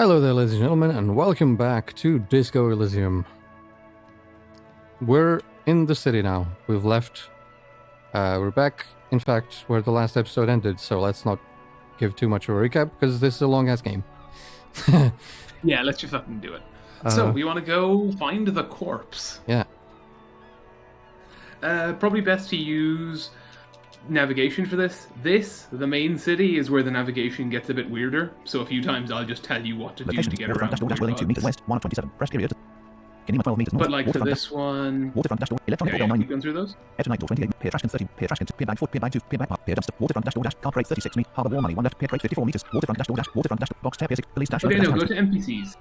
Hello there, ladies and gentlemen, and welcome back to Disco Elysium. We're in the city now. We've left. We're back, in fact, where the last episode ended, so let's not give too much of a recap, because this is a long-ass game. Yeah, let's just fucking do it. So, we want to go find the corpse. Yeah. Probably best to use navigation for this. The main city, is where the navigation gets a bit weirder. So a few times I'll just tell you what to do to get around. Waterfront 2 meters west, 127. Press period. Kinema 12 meters north. But like for this one, Waterfront dash door, electronic yeah, door 9. keep going through those. Edge to night door 28. Pier Trashkin 30. Pier Trashkin. Pier bag 4. Pier bag 2. Pier bag 2. Pier dumpster. Waterfront dash door dash. Car crate 36 meters. Harbour wall money 1 left. Pier crate 54 meters. Waterfront dash door dash. Waterfront dash box tear pier 6. Police dash. Okay, no, go to NPCs.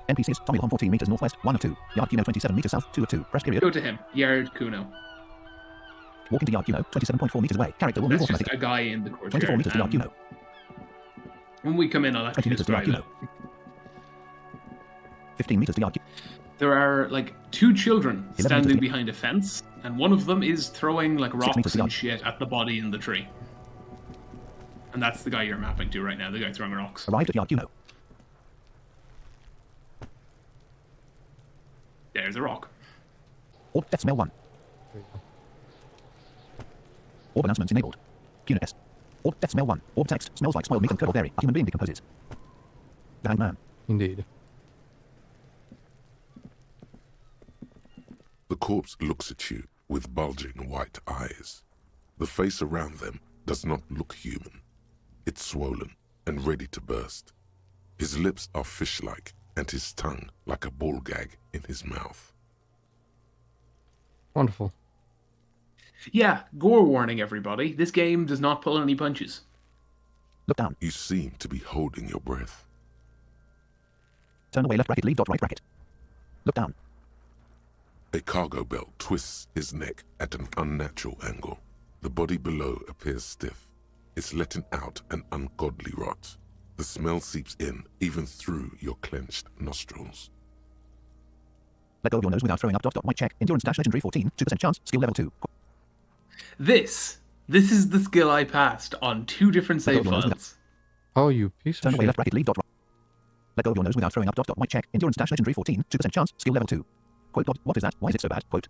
NPCs. Tommy Hall 14 meters northwest. 1 of 2. Yard Kino 27 meters south. 2 of 2. Press period. Go to him. Yard Kuno. Walking to Yard Kino 27.4 meters away. Character will move That's just automatic. a guy in the courtyard. 24 meters to Yard Kino. When we come in, I'll 20 actually meters just to Yard drive Kino. it. 15 meters to Yard Kino. There are like 2 children 11 standing meters. behind a fence, and one of them is throwing like 6 meters rocks to and Yard. shit at the body in the tree. And that's the guy you're mapping to right now, the guy throwing rocks. Arrived at Yard Kino. There's a rock. Orb death smell 1. Orb announcements enabled. Kino S. Orb death smell 1. Orb text smells like spoiled meat and curdled dairy. A human being decomposes. The hanged man. Indeed. The corpse looks at you with bulging white eyes. The face around them does not look human. It's swollen and ready to burst. His lips are fish-like and his tongue like a ball gag in his mouth. Wonderful. Yeah, gore warning, everybody. This game does not pull any punches. Look down. You seem to be holding your breath. Turn away left bracket leave dot right bracket. Look down. A cargo belt twists his neck at an unnatural angle. The body below appears stiff. It's letting out an ungodly rot. The smell seeps in, even through your clenched nostrils. Let go of your nose without throwing up. Might check. Endurance dash legendary 14. 2% chance. Skill level 2. This is the skill I passed on 2 different save files. Oh, you piece Turn of away shit. left bracket leave dot right. Let go of your nose without throwing up. Might check. Endurance dash legendary 14. 2% chance. Skill level 2. Quote. What is that? Why is it so bad? Quote.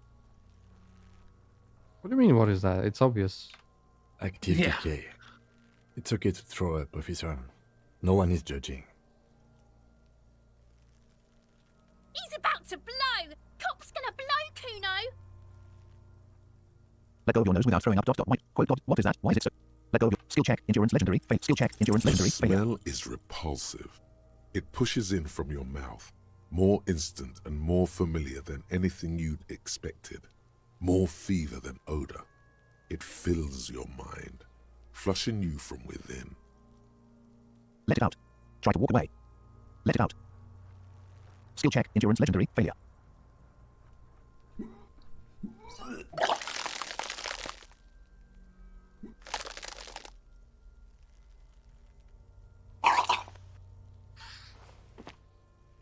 What do you mean, what is that? It's obvious. Active Yeah. decay. It's okay to throw up, officer. No one is judging. He's about to blow! Cop's gonna blow, Kuno! Let go of your nose without throwing up. Might quote. What is that? Why is it so? Let go of your skill check. Endurance legendary. Fail. Skill check. Endurance The legendary. Failure. smell is repulsive. It pushes in from your mouth, more instant and more familiar than anything you'd expected. More fever than odor. It fills your mind, flushing you from within. Let it out. Try to walk away. Let it out. Skill check. Endurance legendary. Failure.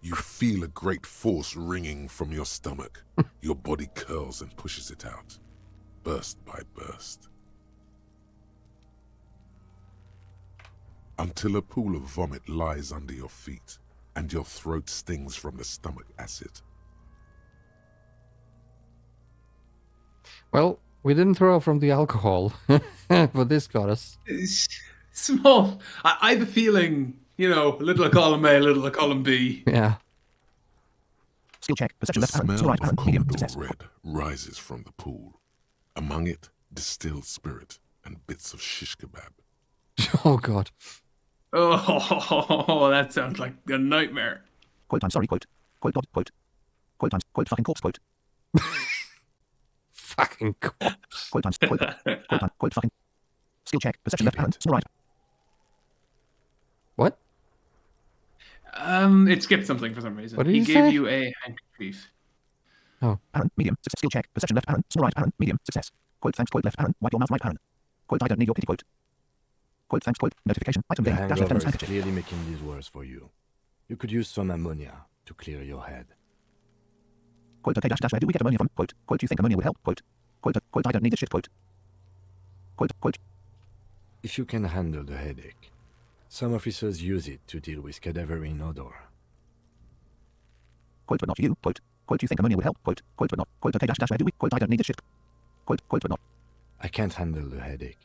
You feel a great force ringing from your stomach. Your body curls and pushes it out, burst by burst. Until a pool of vomit lies under your feet, and your throat stings from the stomach acid. Well, we didn't throw up from the alcohol, but this got us. It's small. I have a feeling, a little of column A, a little of column B. Yeah. Skill check. Perception The left arrow. smell Skill right of arrow. Medium. Commodore Success. Red rises from the pool. Among it, distilled spirit and bits of shish kebab. Oh, God. Oh, that sounds like a nightmare. Quote. I'm sorry. Quote. Quote. Quote. Quote. Times. Quote. Fucking corpse. Quote. Fucking corpse. Quote times. Quote. Quote. Time. Quote. Fucking. Skill check. Perception left arrow. Skill right. What? It skipped something for some reason. What did he you gave say? you a handkerchief. Aaron. Medium. Success. Skill check. Perception left arrow. Skill right arrow. Medium. Success. Quote. Thanks. Quote. Left arrow. Wipe your mouth. Right arrow. Quote. I don't need your pity. Quote. Quote. Thanks. Quote. Notification. Item The game. Dash hangover lieutenant's is handkerchief. clearly making these worse for you. You could use some ammonia to clear your head. Quote. Okay. Dash. Where do we get ammonia from? Quote. Quote. You think ammonia would help? Quote. Quote. Quote. I don't need this shit. Quote. Quote. Quote. If you can handle the headache, Some officers use it to deal with cadaverine odor. Quote, but not you. Quote, you think ammonia would help? Quote, but not. Quote, okay, dash, where do we? Quote, I don't need this shit. Quote, but not. I can't handle the headache.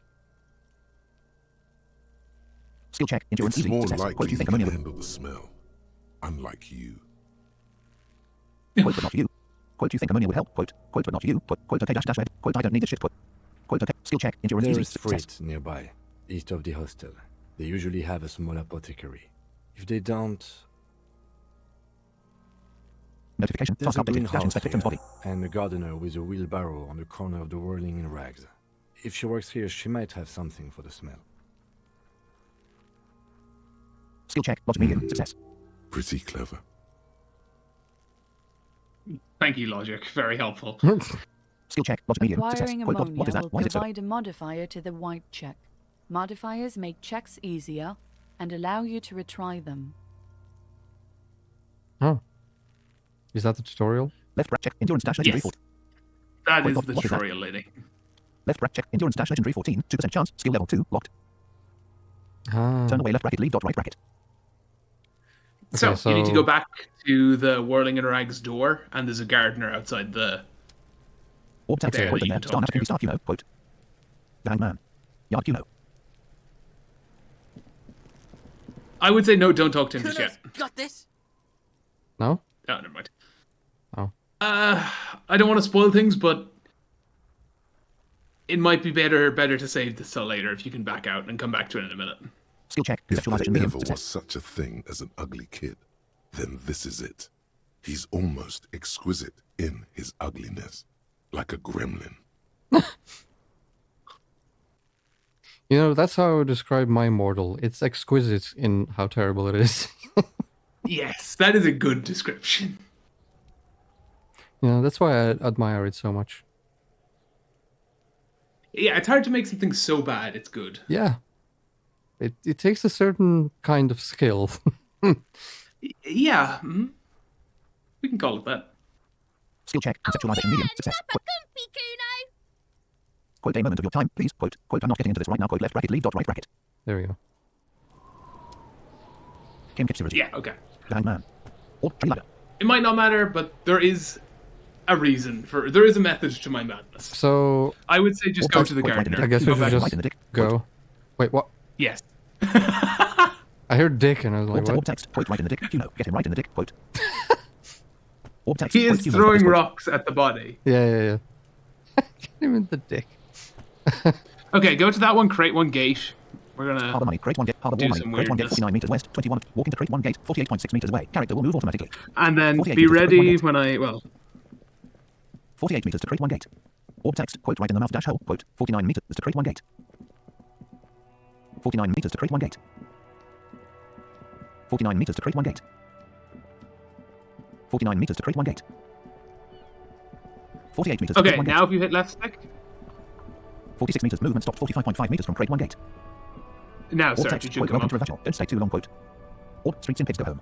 Skill check, endurance, It's easy, more success. likely Quote, you you think can ammonia would? handle the smell. Unlike you. Quote, but not you. Quote, you think ammonia would help? Quote, but not you. Quote, okay, dash, where? Quote, I don't need this shit. Quote, okay, skill check, endurance, There easy, is success. freight nearby, east of the hostel. They usually have a small apothecary. If they don't, Notification, there's task a updated, dash, greenhouse inspect victim's here, body. and a gardener with a wheelbarrow on the corner of the whirling in rags. If she works here, she might have something for the smell. Skill check, logic medium, success. Pretty clever. Thank you, Logic. Very helpful. Skill check, logic medium, success. Acquiring Quote, ammonia what is that? will Why is it so? provide a modifier to the white check. Modifiers make checks easier and allow you to retry them. Oh. Is that the tutorial? Left right check, endurance dash legendary Yes. 14. That Wait, is what the is that? tutorial lady. Left right check, endurance dash legendary 14, 2% chance, skill level 2, locked. Ah. Turn away left bracket, leave dot right bracket. So, Okay, you need to go back to the Whirling in Rags door, and there's a gardener outside the... Orb text, There, quote, you there, can star talk to. navigator, star Cuno, quote. The hangman. Yard Cuno. I would say no, don't talk to him just yet. Got this. No? Oh, never mind. Oh. I don't want to spoil things, but it might be better to save this till later if you can back out and come back to it in a minute. Skill check, If there conceptualization medium, ever was success. such a thing as an ugly kid, then this is it. He's almost exquisite in his ugliness, like a gremlin. You know, that's how I would describe my mortal. It's exquisite in how terrible it is. Yes, that is a good description. You know, that's why I admire it so much. Yeah, it's hard to make something so bad it's good. Yeah. It takes a certain kind of skill. Yeah, we can call it that. Skill check, conceptualization medium, success. Peppa Gumpy Kuno. Quote, a moment of your time, please. Quote, I'm not getting into this right now. Quote, left bracket, leave dot right bracket. There we go. Kim Kitchery. Yeah, okay. The hangman. Or tree ladder. It might not matter, but there is a method to my madness. So, I would say just go to the Quote, right in the gardener. I guess we Go should back- just right in the dick. go. Wait, what? Yes. I heard dick and I was like, Orb what? text, quote, right in the dick. Cuno, get him right in the dick. Quote. Orb text, He quote, is Cuno, throwing quote. rocks at the body. Yeah. Get him in the dick. Okay, go to that one, create one gate. We're Harbor gonna... money, create one gate. Harbor Do wall money, some create one gate. weirdness. 49 meters west, 21. Walking to create one gate, 48.6 meters away. Character will move automatically. And then 48 be meters to create one ready gate. when I... Well, 48 meters to create one gate. Orb text, quote, right in the mouth dash hole. Quote, 49 meters to create one gate. 49 meters to create one gate. 49 meters to create one gate. 49 meters to create one gate. 48 meters to okay, create one gate. now if you hit left stick... 46 meters movement stopped 45.5 meters from create one gate. Now, Orb sir, text, it should quote, come welcome up. to Revachol. Don't stay too long, quote. Orb streets in pigs go home.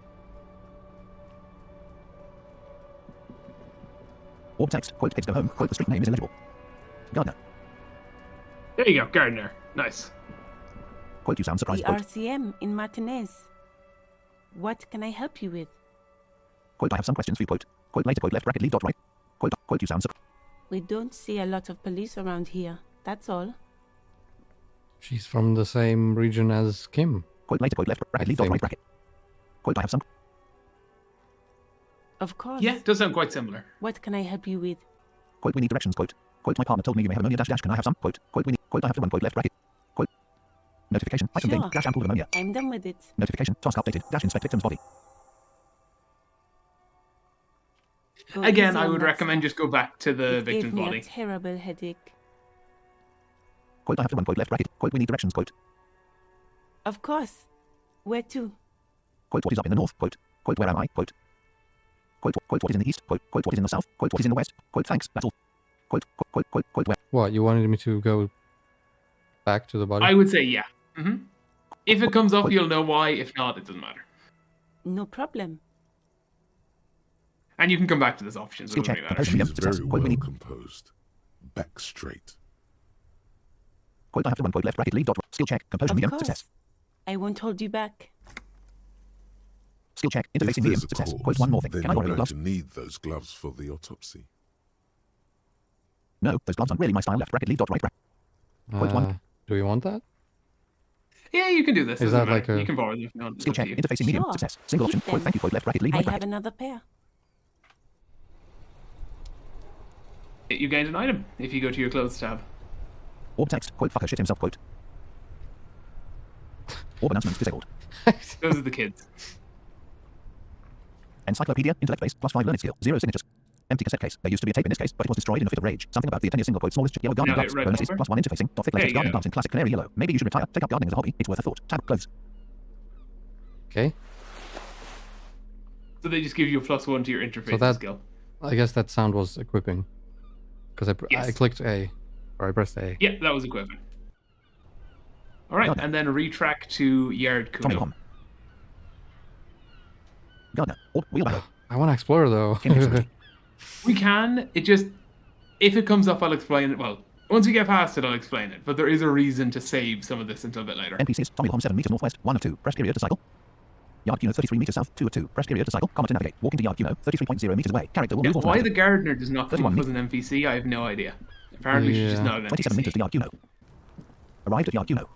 Orb text, quote, pigs go home. Quote, the street name is illegible. Gardener. There you go, gardener. Nice. Quote, you sound surprised, The quote. RCM in Martinez. What can I help you with? Quote, I have some questions for you, quote. Quote, later, quote, left bracket, leave dot right. Quote, you sound surprised. We don't see a lot of police around here. That's all. She's from the same region as Kim. Quote, later, quote, left bracket, leave dot right think. bracket. Quote, I have some. Of course. Yeah, it does sound quite similar. What can I help you with? Quote, we need directions, quote. Quote, my partner told me you may have ammonia dash dash, can I have some? Quote, we need, quote, I have to one, quote, left bracket. Quote, notification, item Sure. game, dash ample of ammonia. I'm done with it. Notification, task updated, dash inspect victim's body. Go Again, easy I on would that recommend stuff. just go back to the It victim's gave me body. a terrible headache. Quote, I have to one, quote, left bracket. Quote, we need directions, quote. Of course. Where to? Quote, what is up in the north? Quote, where am I? Quote, what is in the east? Quote, what is in the south? Quote, what is in the west? Quote, thanks, that's all. Quote, where? What, you wanted me to go back to the body? I would say yeah. If it comes up, you'll know why. If not, it doesn't matter. No problem. And you can come back to this option, so Skill it doesn't check, really matter. composure. She's Success. very Quote, we well need- composed. Back straight. Quote, I have to one, quote, left bracket, leave dot. Skill check, composure Of medium, course. success. I won't hold you back. Skill check. If Interfacing medium. there's a Success. corpse, Quote one more thing. then Can I borrow you're your going gloves? to need those gloves for the autopsy. No, those gloves aren't really my style. Left bracket leave dot right bracket. Quote one. Do we want that? Yeah, you can do this. Is Doesn't that like matter. a- You can borrow them if you want. It's Skill up to check. you. Interfacing medium. Sure. Success. Single Keep option. Quote them. thank you. Quote left bracket leave I right have bracket. another pair. You gained an item if you go to your clothes tab. Orb text. Quote fucker shit himself. Quote. Orb announcements disabled. Those are the kids. Encyclopedia. Intellect base. +5 learning skill. 0 signatures. Empty cassette case. There used to be a tape in this case, but it was destroyed in a fit of rage. Something about the attendee single quote smallest yellow gardening No, gloves. red Bonuses bumper. +1 interfacing. Dot thick There letters you gardening go. gloves in classic canary yellow. Maybe you should retire. Take up gardening as a hobby. It's worth a thought. Tab close. Okay. So they just give you a +1 to your interface that- skill. I guess that sound was equipping. Because I Yes. clicked A. Or I pressed A. Yeah, that was equipping. Alright, Gardener. and then retrack to Yard Tommy Kuno. Hom. Gardener. Orb wheelbarrow. I want to explore though. Inventory. We can, it just... If it comes up, I'll explain it. Well, once we get past it, I'll explain it. But there is a reason to save some of this until a bit later. NPCs. Tommy Hom 7 meters northwest. 1 of 2. Press period to cycle. Yard Kuno 33 meters south. 2 of 2. Press period to cycle. Comma to navigate. Walking to Yard Kuno 33.0 meters away. Character will Yeah, move why automatically. the gardener does not come 31 up as an NPC, I have no idea. Apparently she's just Yeah. not an 27 meters NPC. to Yard Kuno. Arrived at Yard Kuno.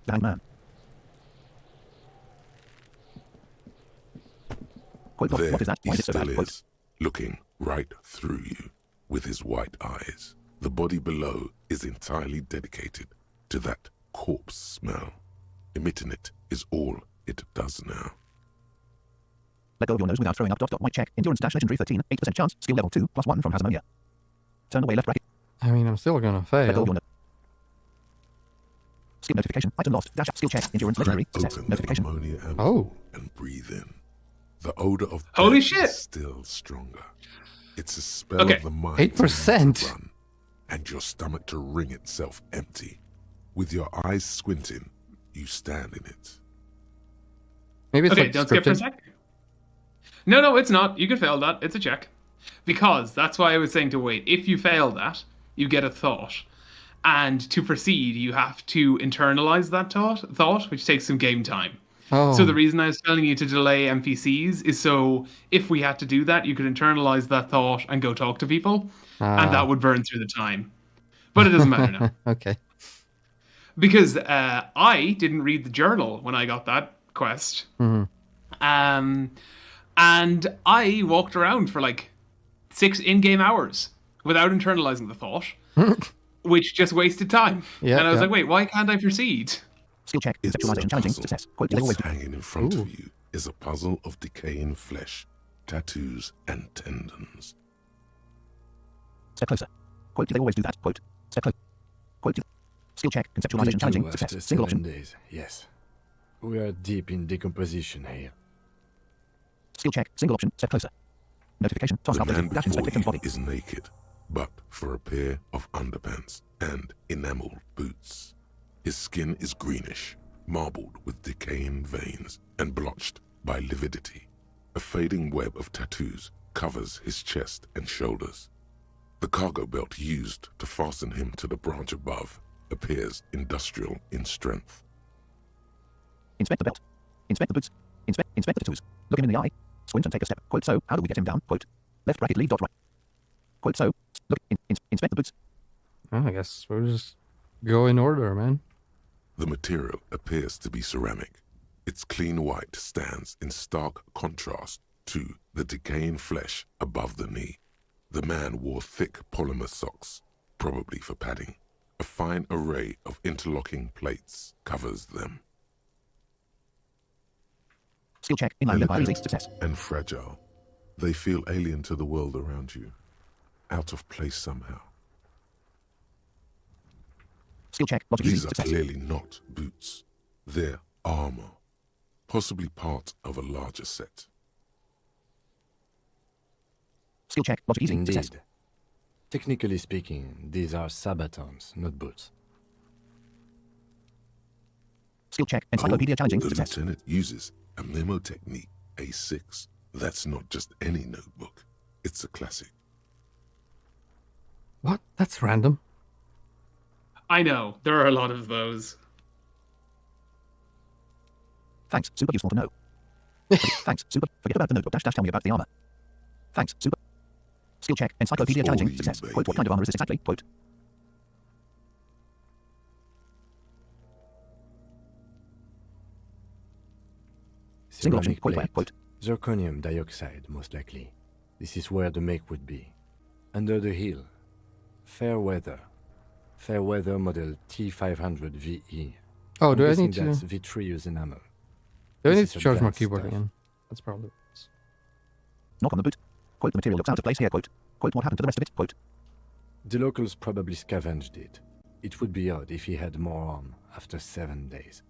The Hanged Man. Quote, There what is that? he Why is it so still bad? Quote, is, looking right through you with his white eyes. The body below is entirely dedicated to that corpse smell. Emitting it is all it does now. let go of your nose without throwing up. White check. Endurance dash legendary 13. 8% chance. Skill level 2. +1 from Hasmonia. Turn away left bracket. I mean, I'm still gonna Let go of fail. your nose. Skill notification. Item lost. Dash skill check. Endurance legendary. Crack Success. open Notification. the ammonia ampoule Oh. and breathe in. The odor of Holy death shit! is still stronger. It's a spell Okay. of the mind. 8%? to run, and your stomach to wring itself empty. With your eyes squinting, you stand in it. Maybe it's Okay, like don't skip for a scripted. sec. No, it's not. You can fail that. It's a check. Because that's why I was saying to wait. If you fail that, you get a thought. And to proceed, you have to internalize that thought, which takes some game time. Oh. So the reason I was telling you to delay NPCs is so if we had to do that, you could internalize that thought and go talk to people, and that would burn through the time. But it doesn't matter now. Okay. Because I didn't read the journal when I got that quest. And I walked around for like 6 in-game hours without internalizing the thought, which just wasted time. Yeah, and I was yeah. like, wait, why can't I proceed? Skill check. It's Conceptualization a challenging. puzzle. Success. Quote, they What's always do. hanging in front Ooh. of you is a puzzle of decaying flesh, tattoos, and tendons. Step closer. Quote, they always do that. Quote, step closer. Quote, skill check. Conceptualization challenging. after Success. Single 7 option. days, yes. We are deep in decomposition here. Skill check. Single option. Step closer. Notification. Task The man updated. Dash before inspect victim's you body. is naked, but for a pair of underpants and enameled boots. His skin is greenish, marbled with decaying veins and blotched by lividity. A fading web of tattoos covers his chest and shoulders. The cargo belt used to fasten him to the branch above appears industrial in strength. Inspect the belt. Inspect the boots. Inspect the tattoos. Look him in the eye. Squint and take a step. Quote, so, how do we get him down? Quote, left bracket leave dot right. Quote, so, look, inspect the boots. Oh, I guess we'll just go in order, man. The material appears to be ceramic. Its clean white stands in stark contrast to the decaying flesh above the knee. The man wore thick polymer socks, probably for padding. A fine array of interlocking plates covers them. Skill check. Inline left by easy. Elegant Success. and fragile, they feel alien to the world around you, out of place somehow. Skill check. Logic easy. These are Success. clearly not boots. They're armor, possibly part of a larger set. Skill check. Logic easy. Success. Indeed. Technically speaking, these are sabatons, not boots. Skill check. Encyclopedia challenging. The Success. lieutenant uses a memo technique A6. That's not just any notebook. It's a classic. What? That's random. I know, there are a lot of those. Thanks, super useful to know. Thanks, super. Forget about the notebook. Dash, tell me about the armor. Thanks, super. Skill check. Encyclopedia That's all challenging. you, Success. baby. Quote, what kind of armor is this exactly? Quote. Single option. Ceramic Quote, plate. quote. Zirconium dioxide, most likely. This is where the make would be. Under the hill. Fair weather. Fair weather model T500 VE. Oh, I'm do I guessing need to? that's vitreous enamel. Do I This need is to charge my advanced keyboard stuff. again? That's probably. Knock on the boot. Quote, the material looks out of place here. Quote. Quote, what happened to the rest of it? Quote. The locals probably scavenged it. It would be odd if he had more on after 7 days.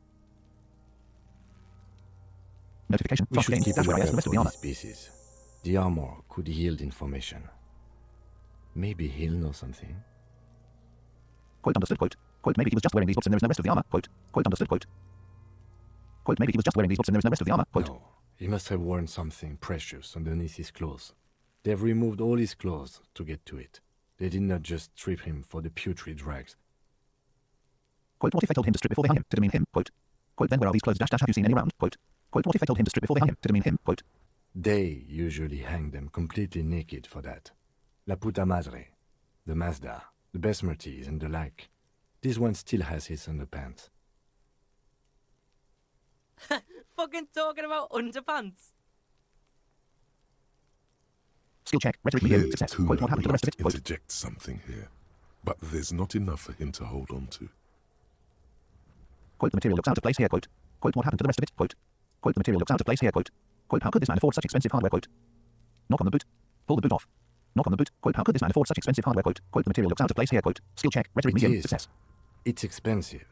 Notification. We Frost should game. keep a Dash where I lookout am the rest of the for armor. these pieces. The armor could yield information. Maybe he'll know something. Quote, understood. Quote. Quote, maybe he was just wearing these boots and there is no rest of the armor. Quote. Quote, understood. Quote. Quote, maybe he was just wearing these boots and there is no rest of the armor. Quote. No, he must have worn something precious underneath his clothes. They've removed all his clothes to get to it. They did not just strip him for the putrid rags. Quote, what if they told him to strip before they hung him to demean him? Quote. Quote, then where are these clothes? Dash, have you seen any around? Quote. Quote, what if they told him to strip before they hung him to demean him? Quote. They usually hang them completely naked for that. La puta madre, the Mazda, the Besmerties and the like. This one still has his underpants. Fucking talking about underpants. Skill check. Rhetoric medium. Clearly, Success. Kuna Quote, what happened to would the rest like of to it? Quote. interject something here, but there's not enough for him to hold on to. Quote, the material looks out of place here. Quote. Quote, what happened to the rest of it? Quote. Quote, the material looks out of place here. Quote. Quote, how could this man afford such expensive hardware? Quote. Knock on the boot. Pull the boot off. Knock on the boot. Quote, how could this man afford such expensive hardware? Quote. Quote, the material looks out of place here. Quote. Skill check. Rhetoric It medium. is. Success. It's expensive.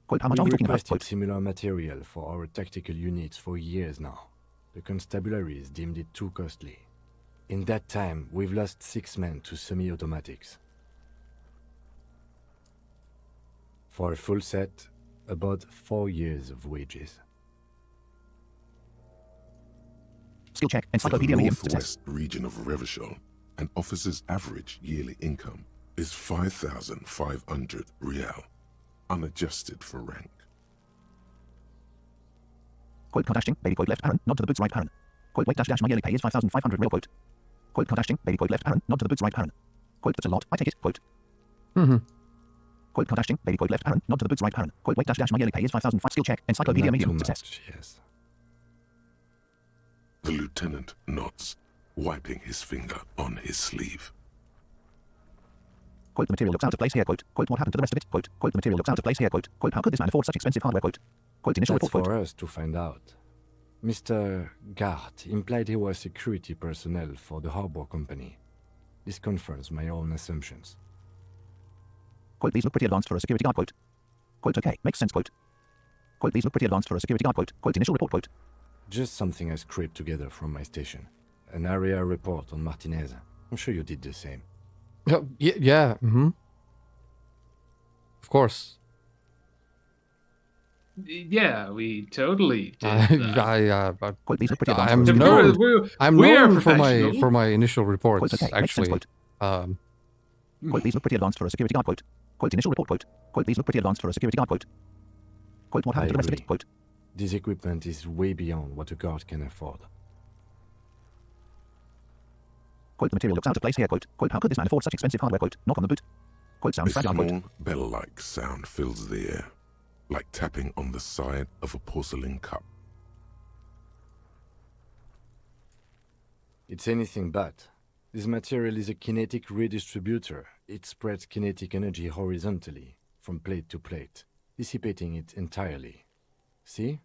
Quote, how much are we We've talking about? requested Quote. similar material for our tactical units for years now. The constabularies deemed it too costly. In that time, we've lost 6 men to semi-automatics. For a full set, about 4 years of wages. Skill check. For the Encyclopedia medium. Success. northwest region of Revachol, an officer's average yearly income is 5,500 real, unadjusted for rank. Quote, Kardashian, baby quote left parent, nod to the boots right parent. Quote, wait dash dash, my yearly pay is 5,500 real quote. Quote, Kardashian, baby quote left parent, nod to the boots right parent. Quote, that's a lot, I take it, quote. Mm-hmm. Quote, Kardashian, baby quote left parent, nod to the boots right parent. Quote, wait dash dash, my yearly pay is 5,500. Skill check, encyclopedia Not medium. too Success. much, yes. The lieutenant nods, wiping his finger on his sleeve. Quote, the material looks out of place here, quote. Quote, what happened to the rest of it? Quote, quote, the material looks out of place here, quote. Quote, how could this man afford such expensive hardware? Quote. Quote, initial That's report, quote. for us to find out. Mr. Gart implied he was security personnel for the harbor company. This confirms my own assumptions. Quote, these look pretty advanced for a security guard, quote. Quote, okay, makes sense, quote. Quote, these look pretty advanced for a security guard, quote. Quote, initial report, quote. Just something I scraped together from my station. An area report on Martinez. I'm sure you did the same. Yeah. Mm-hmm. Of course. Yeah, we totally did. that. Quote, these look pretty advanced I'm for a security known. We- I'm we are known for professional. my initial reports. Quote, okay, makes sense, Actually, quote. Quote, these look pretty advanced for a security guard, quote. Quote, initial report, quote. Quote, these look pretty advanced for a security guard, quote. Quote, what happened to the rest of agree. it? Quote. This equipment is way beyond what a guard can afford. Quote, the material looks out of place here, quote. Quote, how could this man afford such expensive hardware? Quote. Knock on the boot. Quote, sounds A fragile, quote. small bell-like sound fills the air, like tapping on the side of a porcelain cup. It's anything but. This material is a kinetic redistributor. It spreads kinetic energy horizontally, from plate to plate, dissipating it entirely. See?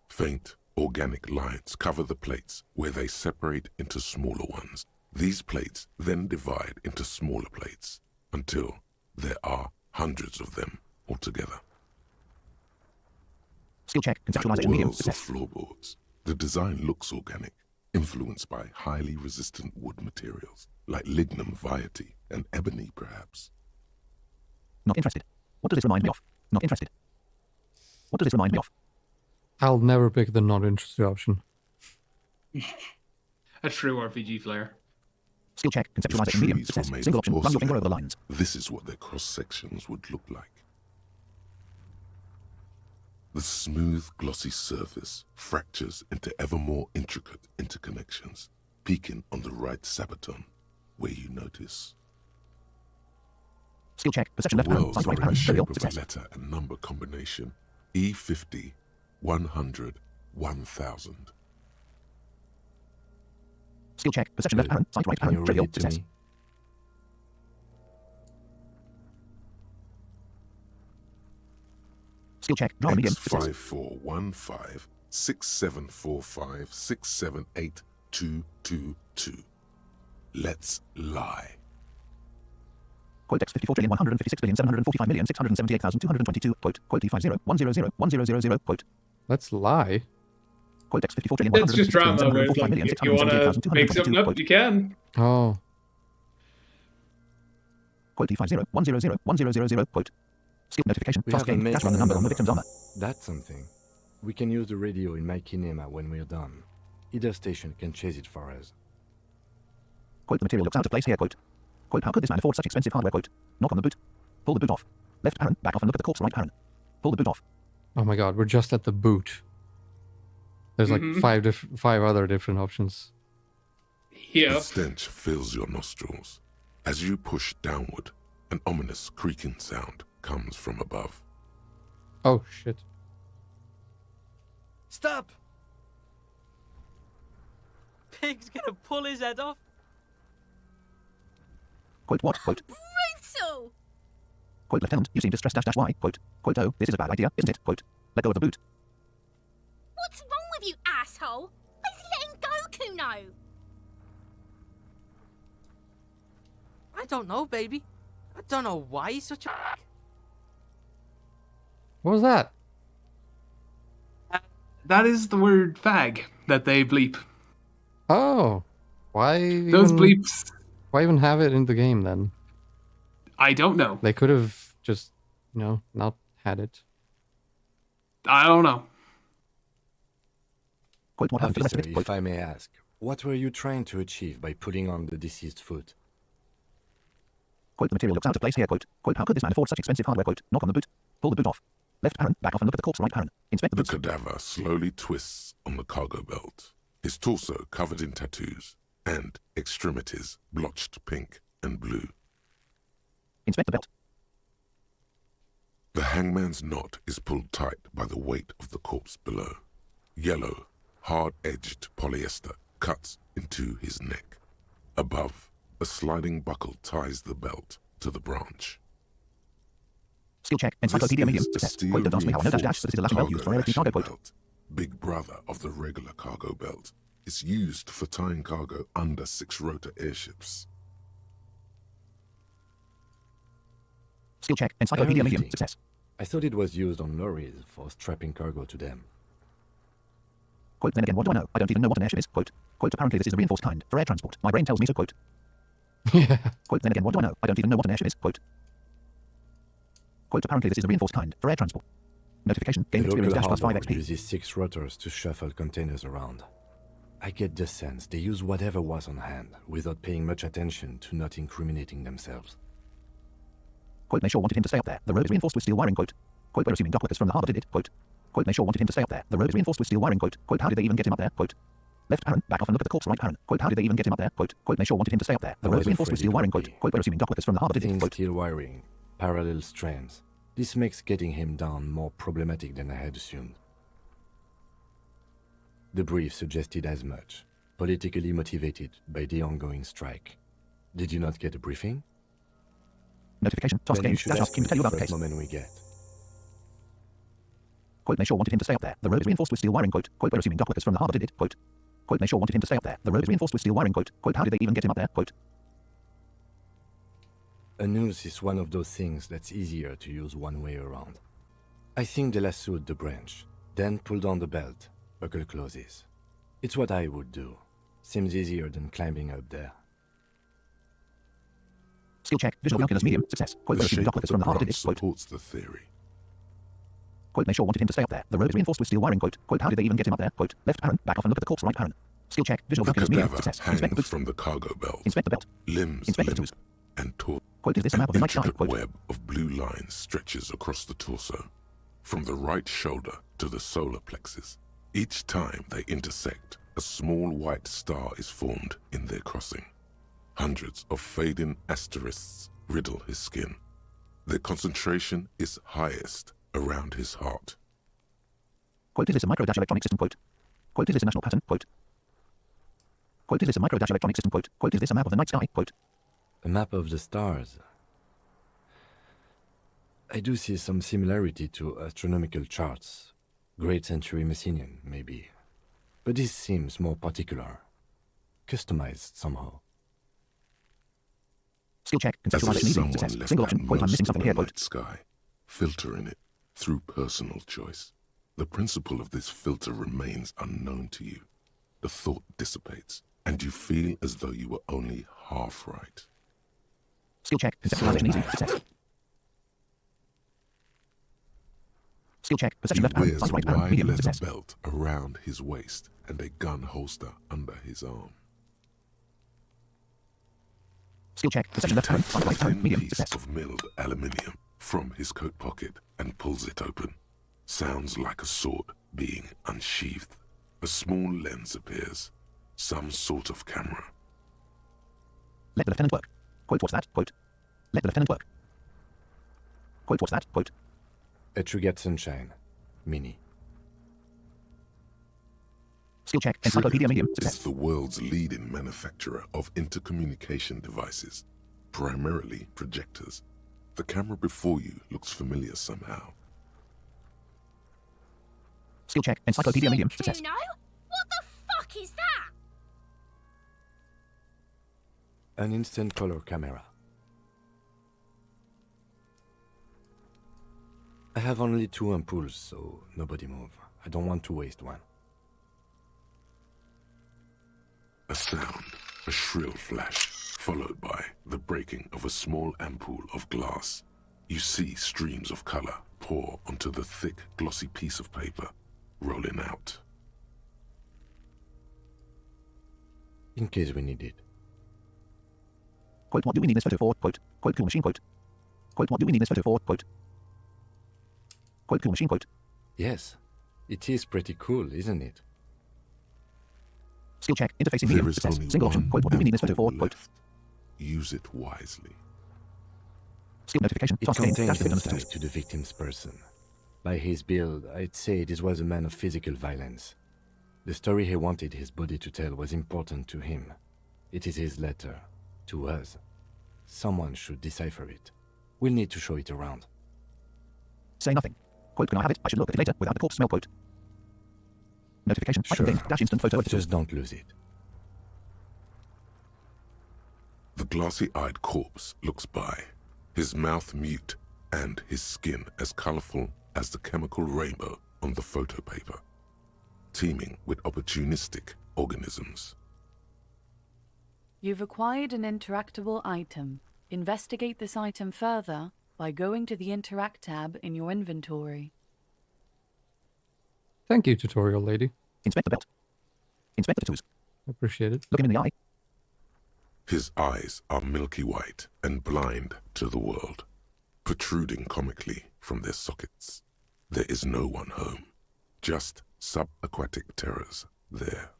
Faint, organic lines cover the plates where they separate into smaller ones. These plates then divide into smaller plates until there are hundreds of them altogether. Skill check, Like conceptualization medium. walls or Success. floorboards, the design looks organic, influenced by highly resistant wood materials, like lignum vitae and ebony perhaps. Not interested. What does this remind me of? Not interested. What does this remind me of? I'll never pick the not interested option. A true RPG flair. Skill check. If Conceptualization medium. trees were Success. made Single of option. Run your finger over the porcelain, lines. this is what their cross-sections would look like. The smooth, glossy surface fractures into ever more intricate interconnections, peaking on the right sabaton, where you notice Skill check. Perception the left arrow. worlds Sight are right in arrow. the shape Trivial. of a Success. letter and number combination E50, 100, 1000. Skill check. Perception left Good. arrow. Sight right Can you arrow. read Trivial. it to Success. me? Skill check. Drama medium. Success. X5415 6745 678222. Let's lie. Quote X54,156,745,678,222. Quote E50,100,100,000. Quote Let's lie. Quote It's just drama where it's like, if you want to make something up, you can. Oh. Quote E50,100,100,000. Quote skill notification. We Task have a game. Dash run the number on the victim's armor. That's something. We can use the radio in my kinema when we're done. Either station can chase it for us. Quote the material looks out of place here. Quote how could this man afford such expensive hardware? Quote knock on the boot. Pull the boot off. Left parent. Back off and look at the corpse. Right parent. Pull the boot off. Oh my god, we're just at the boot. There's like five other different options. Yeah. The stench fills your nostrils. As you push downward, an ominous creaking sound comes from above. Oh shit. Stop! Pig's gonna pull his head off. Quote what? Quote Brutal! quote lieutenant. You seem distressed. Dash y. Quote oh this is a bad idea, isn't it? Quote let go of the boot. What's wrong with you, asshole? Where's he letting go, Kuno? I don't know, baby. I don't know why he's such a... What was that? That is the word fag that they bleep. Oh. Why Those even, bleeps, why even have it in the game then? I don't know. They could have just, not had it. I don't know. Quote what happened to the rest Officer, of it? if I may ask, what were you trying to achieve by putting on the deceased foot? Quote the material looks out of place here. Quote how could this man afford such expensive hardware? Quote knock on the boot. Pull the boot off. Left parent. Back off and look at the corpse. Right parent. Inspect the The boots. cadaver slowly twists on the cargo belt, his torso covered in tattoos, and extremities blotched pink and blue. Inspect the belt. The hangman's knot is pulled tight by the weight of the corpse below. Yellow, hard-edged polyester cuts into his neck. Above, a sliding buckle ties the belt to the branch. Skill check. This Encyclopedia medium. is a Success. steel Quote the vast may have no dash reinforced but this is a Latin belt used for air cargo. Quote belt, big brother of the regular cargo belt. It's used for tying cargo under 6-rotor airships. skill check. Encyclopedia medium. Airlifting. Success. I thought it was used on lorries for strapping cargo to them. Quote then again what do I know? I don't even know what an airship is. Quote apparently this is a reinforced kind for air transport. My brain tells me so. Quote Yeah. then again what do I know? I don't even know what an airship is. Quote apparently this is a reinforced kind for air transport. Notification. Game The experience local dash plus 5 harbor XP. uses 6 rotors to shuffle containers around. I get the sense they use whatever was on hand without paying much attention to not incriminating themselves. Quote they sure wanted him to stay up there. The road is reinforced with steel wiring. Quote we're assuming dock workers from the harbour did it. Quote they sure wanted him to stay up there. The road is reinforced with steel wiring. Quote how did they even get him up there? Quote left parent. Back off and look at the corpse. Right parent. Quote how did they even get him up there? Quote they sure wanted him to stay up there. The I road was is reinforced with afraid steel it wiring. would Quote be. we're assuming dock workers from the harbour did it. Thin Quote steel wiring, parallel strands. This makes getting him down more problematic than I had assumed. The brief suggested as much, politically motivated by the ongoing strike. Did you not get a briefing? notification. Task Then game you should dash ask off. Can me you tell you the about the first case? moment we get. Quote they sure wanted him to stay up there. The road is reinforced with steel wiring. Quote we're assuming dock workers from the harbour did it. Quote they sure wanted him to stay up there. The road is reinforced with steel wiring. Quote how did they even get him up there? Quote A noose is one of those things that's easier to use one way around. I think they lassoed the branch, then pulled on the belt, buckle closes. It's what I would do. Seems easier than climbing up there. skill check. Visual calculus medium. Success. Quote The we're assuming shape dock of workers the from the harbour did branch it. Quote supports the theory. they sure wanted him to stay up there. The road is reinforced with steel wiring. Quote how did they even get him up there? Quote left parent. Back off and look at the corpse. Right parent. Skill check. Visual The calculus medium. cadaver Success. Inspect the hangs boots. from the cargo belt, Inspect the belt. limbs Inspect the limp tattoos. and taut. Quote, is this a map of the An night sky? intricate Quote. web of blue lines stretches across the torso, from the right shoulder to the solar plexus. Each time they intersect, a small white star is formed in their crossing. Hundreds of fading asterisks riddle his skin. Their concentration is highest around his heart. Quote, is this a micro-electronic system? Quote. Quote, is this a national pattern? Quote. Quote, is this a micro-electronic system? Quote. Quote, is this a map of the night sky? Quote. A map of the stars. I do see some similarity to astronomical charts. Great Century Messinian, maybe. But this seems more particular. Customized somehow. Skill check. As if Conceptualization medium. someone Success. left Single out option. Quote, I'm most missing of something the here. Quote. night sky, filtering it through personal choice. The principle of this filter remains unknown to you. The thought dissipates, and you feel as though you were only half right. Skill check. Conceptualization easy. Success. Skill check. He Perception left arrow. wears Sight a right arrow. wide Medium. leather Success. belt around his waist and a gun holster under his arm. Skill check. He Perception left arrow. takes Sight a right arrow. thin Medium. piece Success. of milled aluminium from his coat pocket and pulls it open. Sounds like a sword being unsheathed. A small lens appears. Some sort of camera. Let the lieutenant work. Quote, what's that? Quote. Let the lieutenant work. Quote, what's that? Quote. Luceus and Shane. Mini. Skill check. Encyclopedia medium. is Success. the world's leading manufacturer of intercommunication devices, primarily projectors. The camera before you looks familiar somehow. Skill check. Encyclopedia medium. Success. Kuno? What the fuck is that? An instant color camera. I have only 2 ampoules, so nobody move. I don't want to waste one. A sound, a shrill flash, followed by the breaking of a small ampoule of glass. You see streams of color pour onto the thick, glossy piece of paper, rolling out. In case we need it. Quote, what do we need this photo for? Quote. Quote, cool machine. Quote. Quote, what do we need this photo for? Quote. Quote, cool machine. Quote. Yes. It is pretty cool, isn't it? Skill check. Interfacing There medium. is Success. only Single option. one Quote, what do we need this photo for? ampoule Quote. left. Use it wisely. Skill notification. It Task name. contains Dash dividend insight tattoos. to the victim's person. By his build, I'd say this was a man of physical violence. The story he wanted his body to tell was important to him. It is his letter. To us. Someone should decipher it. We'll need to show it around. Say nothing. Quote, can I have it? I should look at it later without the corpse smell. Quote. Notification. Sure. Item thing. Dash instant photo editor. Just don't lose it. The glassy-eyed corpse looks by, his mouth mute and his skin as colorful as the chemical rainbow on the photo paper, teeming with opportunistic organisms. You've acquired an interactable item. Investigate this item further by going to the Interact tab in your inventory. Thank you, tutorial lady. Inspect the belt. Inspect the tattoos. Appreciate it. Look him in the eye. His eyes are milky white and blind to the world, protruding comically from their sockets. There is no one home, just subaquatic terrors there.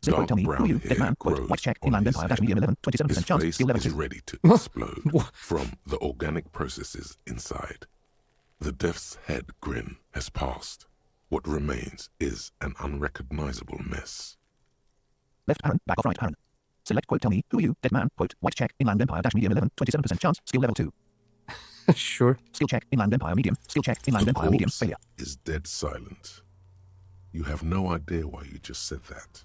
Zip quote, Dark tell me, who are brown you? Dead hair man. Quote, grows white check. on Inland his Empire. head. Dash medium 11. 27% His chance. face Skill level is 2. ready to What? explode What? from the organic processes inside. The death's head grin has passed. What remains is an unrecognizable mess. Left Aaron. Back off right Aaron. Select quote, tell me, who are you? Dead man. Quote, white check. Inland Empire. Dash medium 11. 27% chance. Skill level 2. Sure. Skill check. Inland Empire. Medium. Skill check. Inland The Empire. Medium. corpse Failure. is dead silent. You have no idea why you just said that.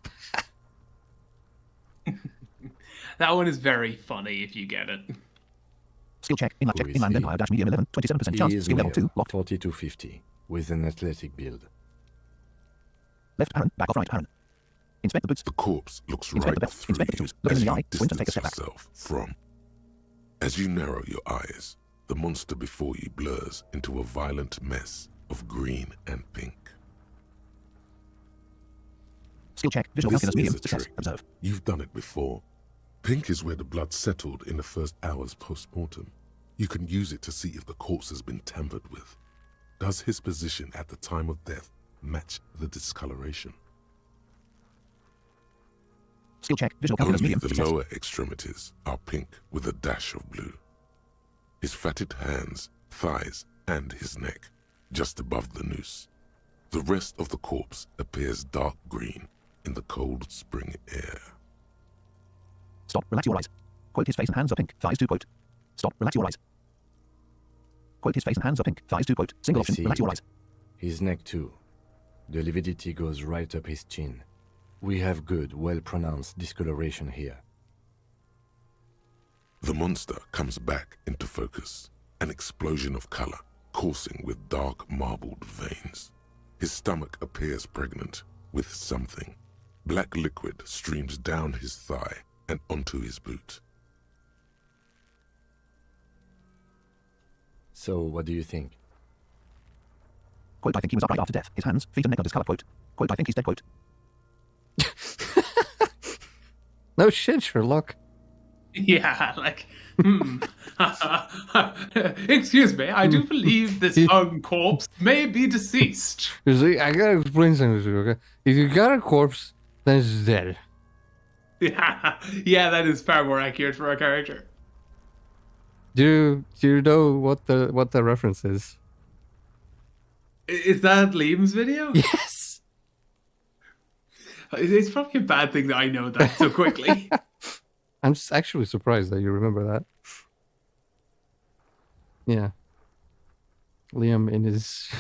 That one is very funny if you get it. Skill check. Inland Who check. is Inland he? Empire. Dash medium 11. 27% He chance. is Skill level male, 2. Locked. 4250, with an athletic build. Left Aaron. Back off right Aaron. Inspect the boots. The corpse looks Inspect right the belt. through Inspect the you tattoos. Look as him in the you eye. Squint and distance take a step back. yourself from. As you narrow your eyes, the monster before you blurs into a violent mess of green and pink. Skill check. Visual This calculus is medium. a Success. trick. Observe. You've done it before. Pink is where the blood settled in the first hours post-mortem. You can use it to see if the corpse has been tampered with. Does his position at the time of death match the discoloration? Skill check. Visual calculus Only medium. the Success. lower extremities are pink with a dash of blue. His fatted hands, thighs, and his neck, just above the noose. The rest of the corpse appears dark green in the cold spring air. Stop. Relax your eyes. Quote, his face and hands are pink. Thighs do quote. Stop. Relax your eyes. Quote, his face and hands are pink. Thighs do quote. Single I option. see. Relax your eyes. His neck too. The lividity goes right up his chin. We have good, well-pronounced discoloration here. The monster comes back into focus, an explosion of color, coursing with dark marbled veins. His stomach appears pregnant with something. Black liquid streams down his thigh and onto his boot. So, what do you think? Quote, I think he was upright after death. His hands, feet and neck are discolored. Quote. Quote, I think he's dead. Quote. No shit, Sherlock. Yeah, like, excuse me, I do believe this young corpse may be deceased. You see, I gotta explain something to you, okay? If you got a corpse, then it's dead. Yeah, that is far more accurate for our character. Do you know what the reference is? Is that Liam's video? Yes. It's probably a bad thing that I know that so quickly. I'm actually surprised that you remember that. Yeah. Liam in his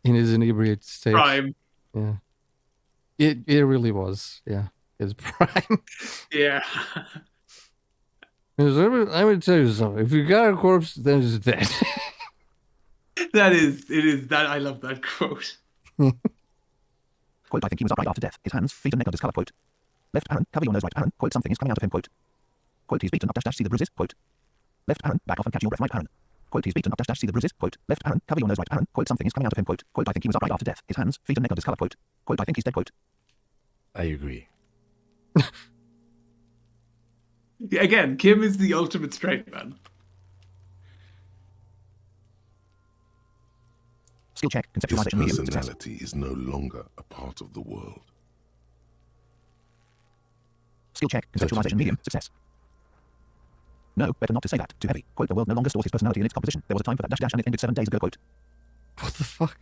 inebriated state. Prime. Yeah. It really was. Yeah. His prime. Yeah. Because I'm gonna tell you something. If you got a corpse, then it's dead. It is that I love that quote. Quote, I think he was upright after death. His hands, feet and neck are discolored. Quote. Left Aaron, cover your nose. Right Aaron, quote, something is coming out of him. Quote. Quote, he's beaten up. Dash, see the bruises. Quote. Left Aaron, back off and catch your breath. Right Aaron. Quote, he's beaten up. Dash, see the bruises. Quote. Left Aaron, cover your nose. Right Aaron, quote, something is coming out of him. Quote. Quote, I think he was upright after death. His hands, feet and neck are discolored. Quote. Quote, I think he's dead. Quote. I agree. Again, Kim is the ultimate straight man. Skill check. His Conceptualization medium. Success. personality is no longer a part of the world. Skill check. Conceptualization medium. Success. No, better not to say that. Too heavy. Quote, the world no longer stores his personality in its composition. There was a time for that dash and it ended 7 days ago. Quote. What the fuck?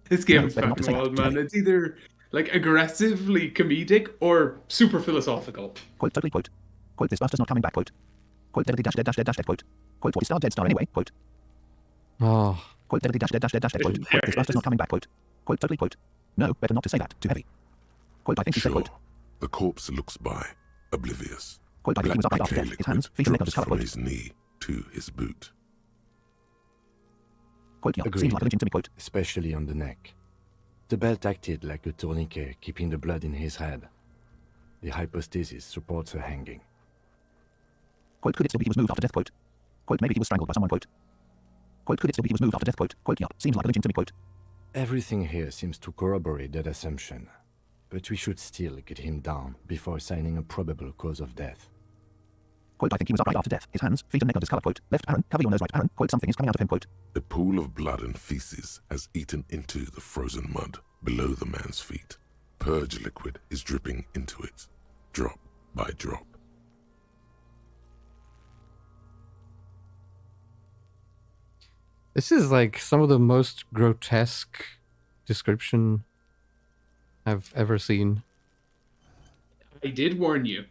This game No, is better not to fucking say wild, that. man. It's either like aggressively comedic or super philosophical. Quote, totally quote. Quote, this buster's not coming back. Quote. Quote, dead dash dead dash dead dash dead. Quote. Quote, what is star dead star anyway. Quote. Oh. Quote, dead dash dead dash dead dash dead. Quote. Quote, this buster's not coming back. Quote. Quote, totally quote. No, better not to say that. Too heavy. Quote, I think he said. Sure, Quote. the corpse looks by, oblivious. Quote, I think he was upright after Black death. His hands, liquid feet and neck are drops discolored. from Quote. his knee to his boot. Quote, yeah, Agreed. seems like a lynching to me. Quote. Especially on the neck. The belt acted like a tourniquet, keeping the blood in his head. The hypostasis supports her hanging. Quote, could it still be he was moved after death? Quote. Quote, maybe he was strangled by someone. Quote. Quote, could it still be he was moved after death? Quote. Quote, yeah, seems like a lynching to me. Quote. Everything here seems to corroborate that assumption, but we should still get him down before assigning a probable cause of death. Quote, I think he was upright after death. His hands, feet and neck are discolored. Quote. Left Aaron, cover your nose. Right Aaron, quote, something is coming out of him. Quote. A pool of blood and feces has eaten into the frozen mud below the man's feet. Purge liquid is dripping into it, drop by drop. This is like some of the most grotesque description I've ever seen. I did warn you.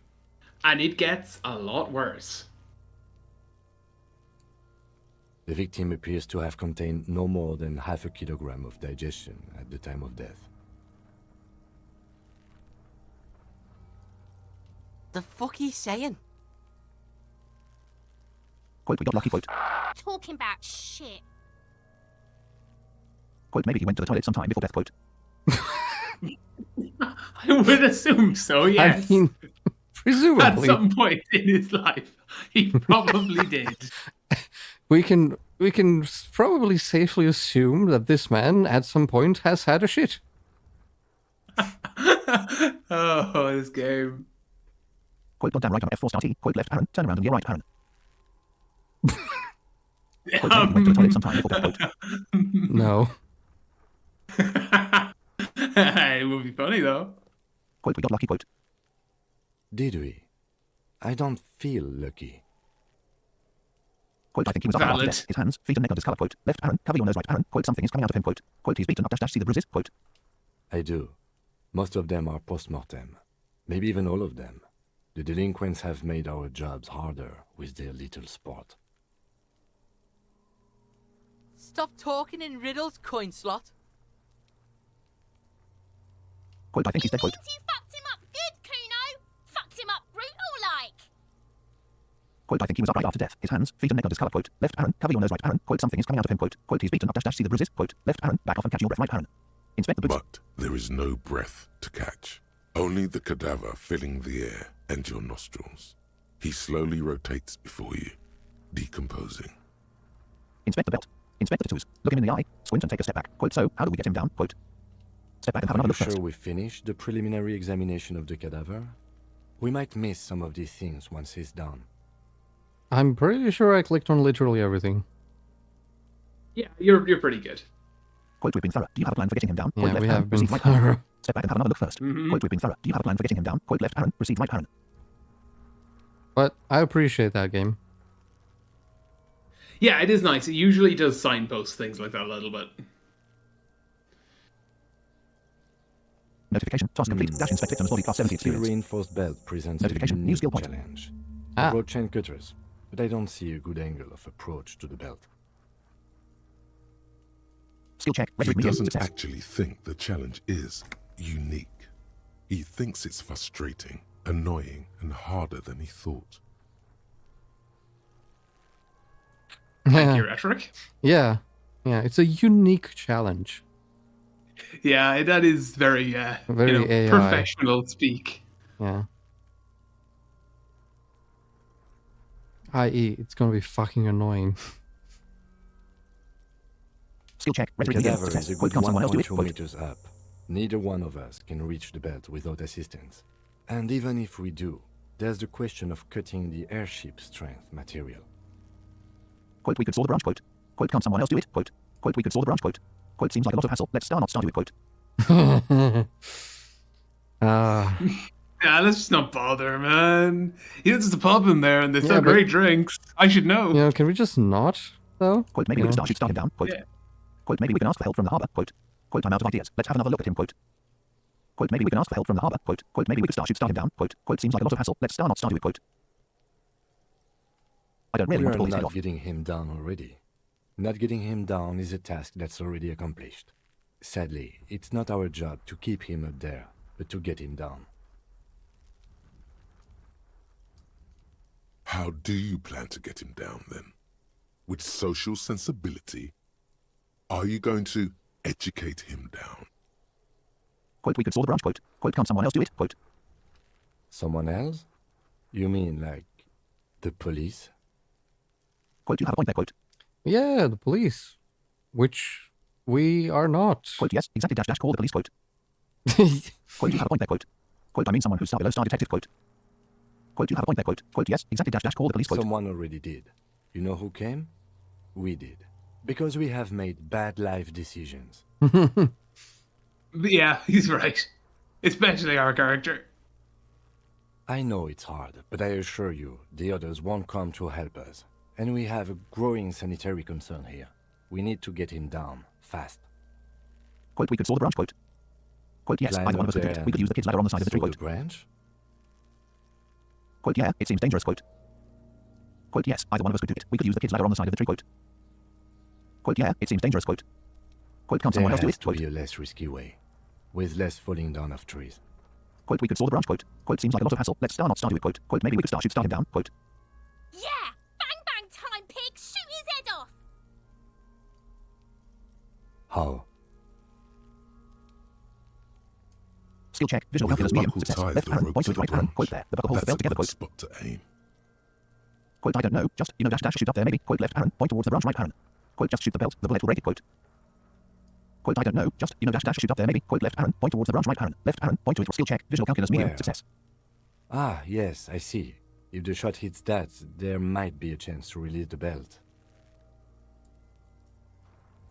And it gets a lot worse. The victim appears to have contained no more than half a kilogram of digestion at the time of death. The fuck he's saying? Quote, we got lucky. Quote. Talking about shit. Quote, maybe he went to the toilet sometime before death. Quote. I would assume so, yes. I mean, presumably. At some point in his life, he probably did. We can probably safely assume that this man at some point has had a shit. Oh, this game. Quote down right F4 start T. Quote left parent. Turn around and near right parent. Quote maybe you went to the toilet sometime before bed. Quote. No. It would be funny though. Quote we got lucky. Quote. Did we? I don't feel lucky. Quote I think he was up after Valid. death. His hands, feet and neck are discolored. Quote left parent. Cover your nose right parent. Quote something is coming out of him. Quote he's beaten up dash see the bruises. Quote. I do. Most of them are post-mortem. Maybe even all of them. The delinquents have made our jobs harder with their little sport. Stop talking in riddles, coin slot. Quote I think he's dead. Quote. Means you fucked him up good, Kuno. Fucked him up brutal like. Quote I think he was upright after death. His hands, feet and neck are discolored. Quote left parent. Cover your nose right parent. Quote something is coming out of him. Quote he's beaten up dash see the bruises. Quote left parent. Back off and catch your breath right parent. Inspect the boots. But there is no breath to catch. Only the cadaver filling the air and your nostrils. He slowly rotates before you, decomposing. Inspect the belt. Inspect the tattoos. Look him in the eye. Squint and take a step back. Quote so how do we get him down? Quote. Step back and have Are another you look sure first. we finished the preliminary examination of the cadaver? We might miss some of these things once he's done. I'm pretty sure I clicked on literally everything. Yeah, you're pretty good. Quote we've been thorough. Do you have a plan for getting him down? Quote Yeah, left we parent. have been Proceed right parent. thorough. Step back and have another look first. Mhm. Quote we've been thorough. Do you have a plan for getting him down? Quote left parent. Proceed right parent. But I appreciate that game. Yeah, it is nice. It usually does signpost things like that a little bit. Notification. Task complete. Dash inspect victim's body class 70 Steel experience. reinforced belt presents a Notification. New unique skill point. challenge. Ah. Broad chain cutters, but I don't see a good angle of approach to the belt. Skill check. He Rhetoric medium. doesn't Success. actually think the challenge is unique. He thinks it's frustrating, annoying, and harder than he thought. Thank you, Rhetoric. Yeah. Yeah, it's a unique challenge. Yeah, that is very, Very AI. professional speak. Yeah. I.e., it's gonna be fucking annoying. Skill check. The Rhetoric medium. cadaver Success. is a Quote good can someone else do it? 1.2 Quote. meters up. Neither one of us can reach the belt without assistance. And even if we do, there's the question of cutting the airship strength material. Quote we could saw the branch. Quote. Quote can someone else do it? Quote. Quote we could saw the branch. Quote. Quote seems like a lot of hassle. Let's not start do it. Quote. Yeah, let's just not bother, man. There's a pub in there and they sell Yeah, but- great drinks. I should know. You know, can we just not, though? Quote maybe we could start him down. Quote. Yeah. Quote maybe we can ask for help from the harbour. Quote. Quote I'm out of ideas. Let's have another look at him. Quote. Quote maybe we can ask for help from the harbour. Quote. Quote maybe we could start him down. Quote. Quote seems like a lot of hassle. Let's not start do it. Quote. I don't really want to pull We're his head not off. getting him down already. Not getting him down is a task that's already accomplished. Sadly, it's not our job to keep him up there, but to get him down. How do you plan to get him down then? With social sensibility? Are you going to educate him down? Quote we could saw the branch. Quote. Quote can someone else do it? Quote. Someone else? You mean like the police? Quote you have a point there. Quote. Yeah, the police. Which we are not. Quote yes exactly dash call the police. Quote. Quote you have a point there. Quote. Quote I mean someone who's below star detective. Quote. Quote you have a point there. Quote. Quote yes exactly dash call the police. Quote. Someone already did. You know who came? We did. Because we have made bad life decisions. Yeah, he's right. Especially our character. I know it's hard, but I assure you, the others won't come to help us. And we have a growing sanitary concern here. We need to get him down, fast. Quote we could saw the branch. Quote. Quote yes Climb either one up of us could do there it. We could use the kids ladder on the side of the tree. Through Quote. the branch? Quote yeah it seems dangerous. Quote. Quote yes either one of us could do it. We could use the kids ladder on the side of the tree. Quote. Quote yeah it seems dangerous. Quote. Quote can There someone else do has it? to Quote. be a less risky way, with less falling down of trees. Quote we could saw the branch. Quote. Quote seems like a lot of hassle. Let's not start do it. Quote. Quote maybe we could start him down. Quote. Yeah! Bang bang time, pig! Shoot his head off! How? Skill check. Visual With calculus a medium. buckle Success. tied Left the parent. rope Point to to the right parent. Quote branch. there. The buckle holds the belt That's a together. good Quote. spot to aim. Quote I don't know. Just dash shoot up there maybe. Quote left parent. Point towards the branch right parent. Quote just shoot the belt. The bullet will break it. Quote. Quote, I don't know. Just, dash, shoot up there, maybe. Quote, left arrow, point towards the branch, right arrow. Left arrow, point to it. Skill check, visual calculus, medium, Where? success. Ah, yes, I see. If the shot hits that, there might be a chance to release the belt.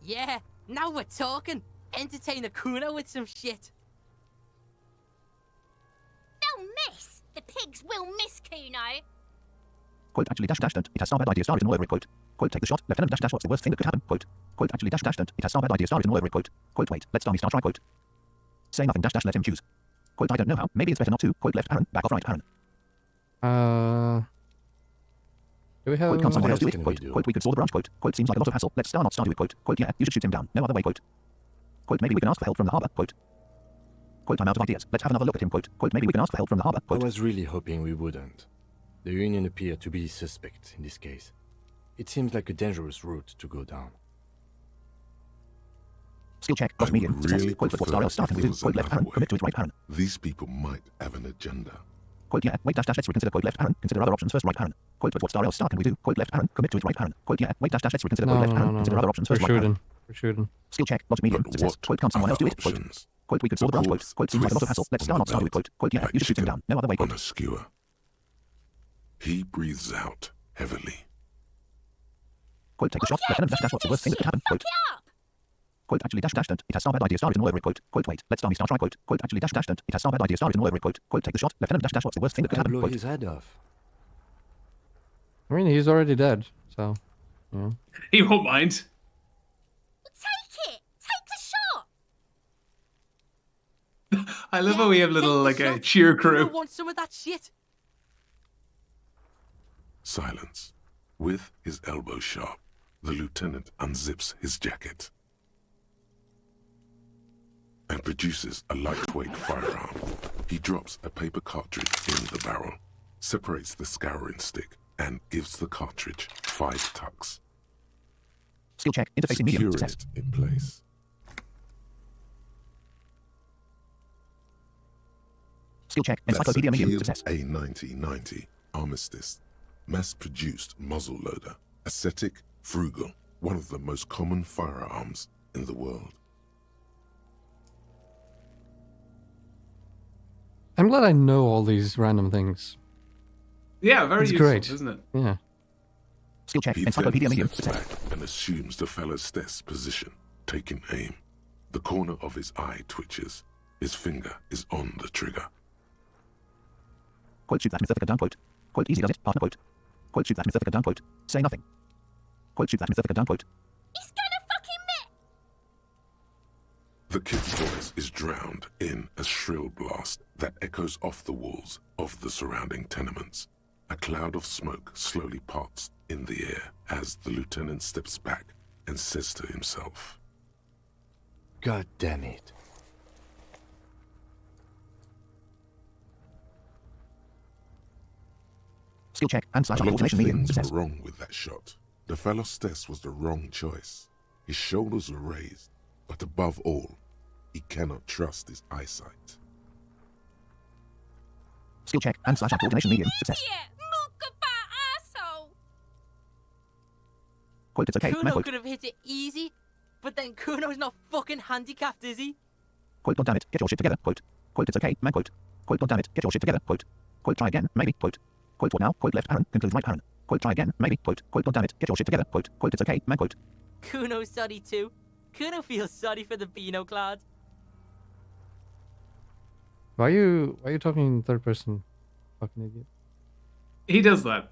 Yeah, now we're talking. Entertain a Kuno with some shit. They'll miss. The pigs will miss Kuno. Quote, actually, dash, don't. It has star bad idea, star written all over it. Quote, take the shot. Lieutenant, dash, what's the worst thing that could happen? Quote, actually, dash, don't. It has star bad idea, star written all over it. Quote, wait, let's try, quote. Say nothing, dash, let him choose. Quote, I don't know how. Maybe it's better not to. Quote, left arrow, back off, right arrow. Do we have... Quote, can't someone else do else it? can we Quote, do? we could saw the branch. Quote, seems like a lot of hassle. Let's not do it. Quote, yeah, you should shoot him down. No other way. Quote, maybe we can ask for help from the harbor. Quote, I'm out of ideas. Let's have another look at him. Quote, maybe we can ask for help from the harbor. I Quote, was really hoping we wouldn't. The Union appeared to be suspect in this case. It seems like a dangerous route to go down. skill check, I plus medium, would success. really Quote, what star else star can we do? prefer Quote, left another arrow, way. commit to it, right arrow. These people might have an agenda. Quote, yeah, wait, dash, let's reconsider. Quote, left arrow, consider other options first, right arrow. Quote, what star else star can we do? Quote, left arrow, commit to it, right arrow. Quote, yeah, wait, dash, let's reconsider. Quote, left arrow, consider other options We're first, right arrow. shooting. Skill check, logic medium, But success. what Quote, can't someone else do other it? Quote, options? we could saw the branch. Quote, seems like a lot of hassle. Let's twists start do it. Quote, yeah, like you should shoot him chicken down. No other way. on Quote, a skewer. He breathes out heavily. take the shot. Lieutenant, dash, what's the worst thing that could happen? Quote, actually, dash, don't. It has star bad idea, star written all over it. Quote, wait, let's try, try. Quote, actually, dash, don't. It has star bad idea, star written all over it. Quote, take the shot. Lieutenant, dash, what's the worst thing that could I'll happen? blow Quote, his head off. I mean, he's already dead, so... Yeah. He won't mind. Take it. Take the shot. I love how we have little, take like, the a shot. cheer Kuno crew. wants some of that shit. Silence. With his elbow sharp, the lieutenant unzips his jacket and produces a lightweight firearm. He drops a paper cartridge in the barrel, separates the scouring stick, and gives the cartridge 5 tucks. skill check, interfacing medium, Secure success. it in place. Skill check, That's a encyclopedia medium, Kiel success. A9090 Armistice, mass-produced muzzle loader, ascetic, frugal, one of the most common firearms in the world. I'm glad I know all these random things. Yeah, very It's useful, great. isn't it? Yeah. Skill check, He then encyclopedia medium, steps success. back and assumes the fellow's desk position, taking aim. The corner of his eye twitches. His finger is on the trigger. Quote, shoot that Mythifica down. Quote, easy does it, partner. Quote, shoot that Mythifica down. Quote, say nothing. Quote, shoot that Mythifica down. Quote, He's gonna fucking miss. The kid's voice is drowned in a shrill blast that echoes off the walls of the surrounding tenements. A cloud of smoke slowly parts in the air as the lieutenant steps back and says to himself, God damn it. skill check, and slash a lot of coordination medium, things success. were wrong with that shot. The fellow's test was the wrong choice. His shoulders were raised, but above all, he cannot trust his eyesight. Skill check, and slash coordination medium, success. Idiot. Mugabat asshole. Quote, it's okay, man. Kuno Quote, could have hit it easy, but then Kuno's not fucking handicapped, is he? God damn it, get your shit together. Quote, it's okay, man. Quote, God damn it, get your shit together. Quote, try again, maybe. Quote, what now? Quote, left arrow, concludes right arrow. Quote, try again, maybe. Quote, God damn it, get your shit together. Quote, it's okay, man. Quote, Kuno's sorry too. Kuno feels sorry for the Beano Cloud. Why are you talking in third person? Fucking idiot. He does that.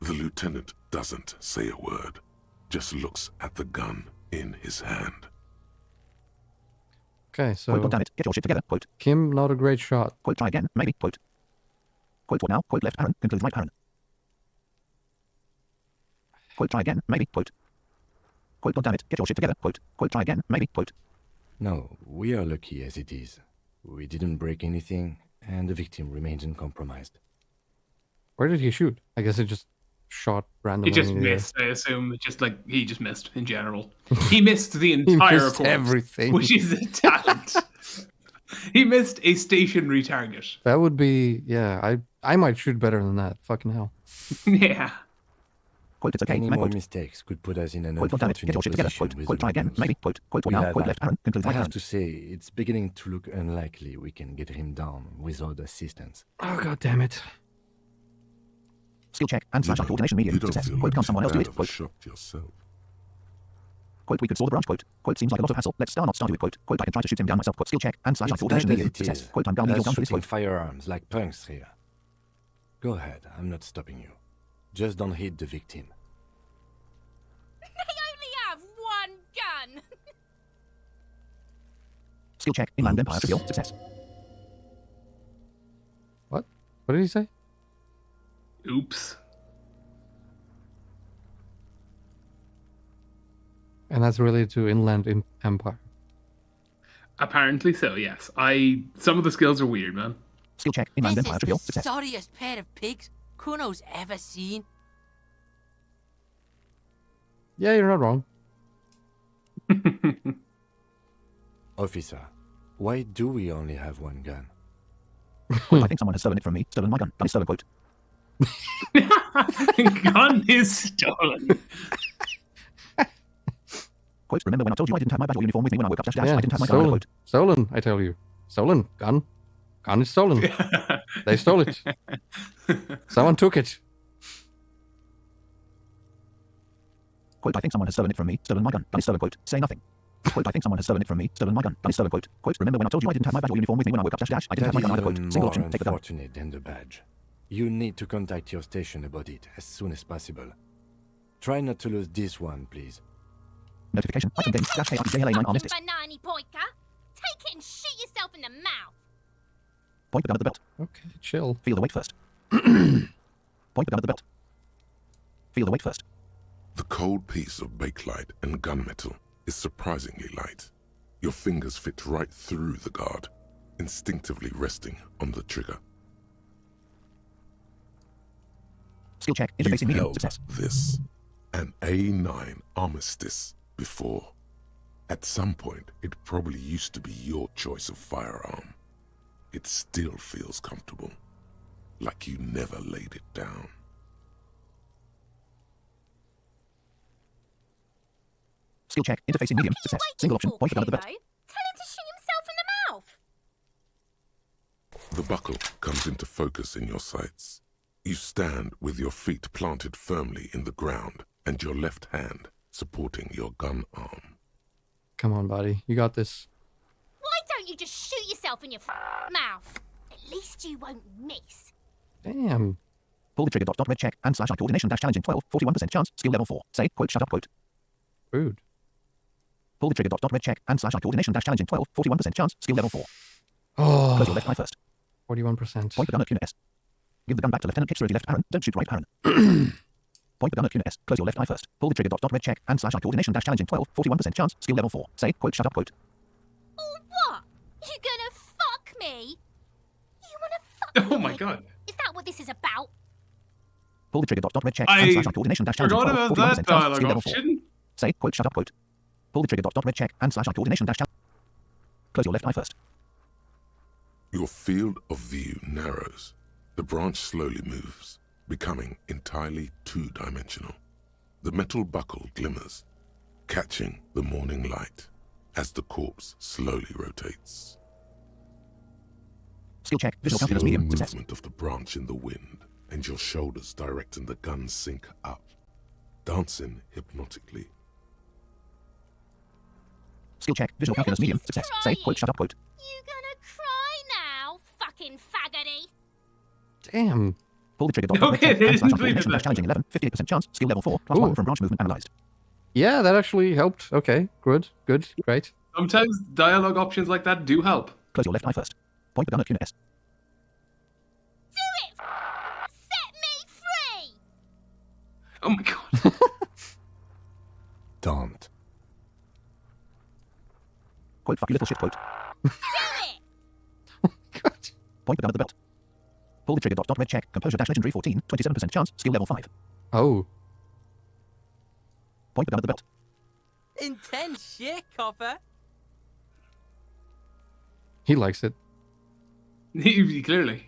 The lieutenant doesn't say a word, just looks at the gun in his hand. Okay, so God damn it, get your shit together. Quote, Kim, not a great shot. try again, maybe. Quote, what now? Quote, left arrow, concludes right arrow. Try again, maybe. Quote, God damn it, get your shit together. Quote, try again, maybe. Quote, No, we are lucky as it is. We didn't break anything, and the victim remains uncompromised. Where did he shoot? I guess it just shot randomly. He just in the air. missed, I assume. Just like he just missed in general. He missed the He entire missed course, everything. which is a talent. He missed a stationary target. That would be, yeah, I might shoot better than that. Fucking hell. Yeah. Quote, it's okay. Any Command, more quote. mistakes could put us in an Quote, damn it. Get unfortunate your shit together. position Quote, with quote, the try again. weapons. Maybe. Quote, quote, what We now? have Quote, a- left Aaron. Concludes I right have Aaron. to say, it's beginning to look unlikely we can get him down without assistance. Oh, god damn it. Skill check and slash You coordination medium. don't Success. feel Quote, like can't someone else do bad it? of a Quote, shot yourself. quote, we could store the branch. Quote, seems like a lot of hassle. Let's not start with. Quote, I can try to shoot him down myself. Quote, skill check and slash It's coordination bad as medium. it Success. is. Quote, I'm down your Us gun for this. shooting Quote, firearms like punks here. Go ahead, I'm not stopping you. Just don't hit the victim. They only have one gun. skill check. Inland Oops. Empire skill. Success. What? What did he say? Oops. And that's related to Inland Empire. Apparently so, yes. Some of the skills are weird, man. Skill check. Inland This Empire is skill. the Success. sorriest pair of pigs Kuno's ever seen. Yeah, you're not wrong. Officer, why do we only have one gun? Quote, I think someone has stolen it from me. Stolen my gun. Gun is stolen. Quote. Gun is stolen. Quote, remember when I told you I didn't have my battle uniform with me when I woke up? Dash, dash. Yeah, I didn't have my gun. stolen. Quote. Stolen, I tell you. Stolen. Gun. Gun is stolen. They stole it. Someone took it. Quote, I think someone has stolen it from me. Stolen my gun. Gun is stolen. Quote. Say nothing. Quote, I think someone has stolen it from me. Stolen my gun. Gun is stolen. Quote. Quote, remember when I told you I didn't have my battle uniform with me when I woke up? Dash, dash. I didn't have That my gun is either. Quote. even Single more option. Take the gun. unfortunate than the badge. You need to contact your station about it as soon as possible. Try not to lose this one, please. Notification. Item game. Dash KRJLA9 armistice. Banani poika. Take it and shoot yourself in the mouth. Point the gun at the belt. Okay, chill. Feel the weight first. Point the gun at the belt. Feel the weight first. The cold piece of bakelite and gunmetal is surprisingly light. Your fingers fit right through the guard, instinctively resting on the trigger. Skill check. You've Interfacing medium. held Success. this, an A9 armistice, before. At some point, it probably used to be your choice of firearm. It still feels comfortable, like you never laid it down. Skill check. Interfacing medium. Success. Single option. Point the gun at the belt. Tell him to shoot himself in the mouth. The buckle comes into focus in your sights. You stand with your feet planted firmly in the ground and your left hand supporting your gun arm. Come on, buddy. You got this. Why don't you just shoot yourself in your mouth? At least you won't miss. Damn. Pull the trigger. Red check and slash coordination dash challenging 12. 41% chance. Skill level 4. Say. Quote. Shut up. Quote. Rude. Pull the trigger. Red check and slash coordination dash challenging 12. 41% chance. Skill level 4. Oh, Close your left eye first. 41%. Point the gun at Kuna S. Give the gun back to Lieutenant Kitchery left Aaron. Don't shoot right Aaron. Point the gun at Kuna S. Close your left eye first. Pull the trigger. Red check and slash coordination dash challenging 12. 41% chance. Skill level 4. Say. Quote. Shut up. Quote. Or what? You gonna fuck me? You wanna fuck Oh me? my god. Is that what this is about? Pull the trigger. Red check I and slash coordination dash challenging forgot 12. about 41% that chance. dialogue Skill level 4. option. Say. Quote. Shut up. Quote. Pull the trigger. Red check and slash coordination dash challenge. Close your left eye first. Your field of view narrows. The branch slowly moves, becoming entirely two-dimensional. The metal buckle glimmers, catching the morning light as the corpse slowly rotates. Skill check. The Visual slow calculus medium. Success. movement of the branch in the wind and your shoulders directing the gun sink up, dancing hypnotically. Skill check. Visual calculus medium. Success. Say. Quote. Shut up. Quote. You gonna cry now, fucking faggoty? Damn. Pull the trigger. Okay, Red check they and slash didn't believe coordination dash that. challenging 11. 58% chance. Skill level 4. +1 Ooh. from branch movement analyzed. Yeah, that actually helped. Okay, good, good, great. Sometimes dialogue options like that do help. Close your left eye first. Point the gun at Kuna S. Do it! Set me free! Oh my god. Don't. Quote. Fuck you little shit. Quote. Do it! God. Point the gun at the belt. Pull the trigger. Red check. Composure dash legendary 14. 27% chance. Skill level 5. Oh, Point the gun at the belt. Intense shit, copper. he likes it. Clearly.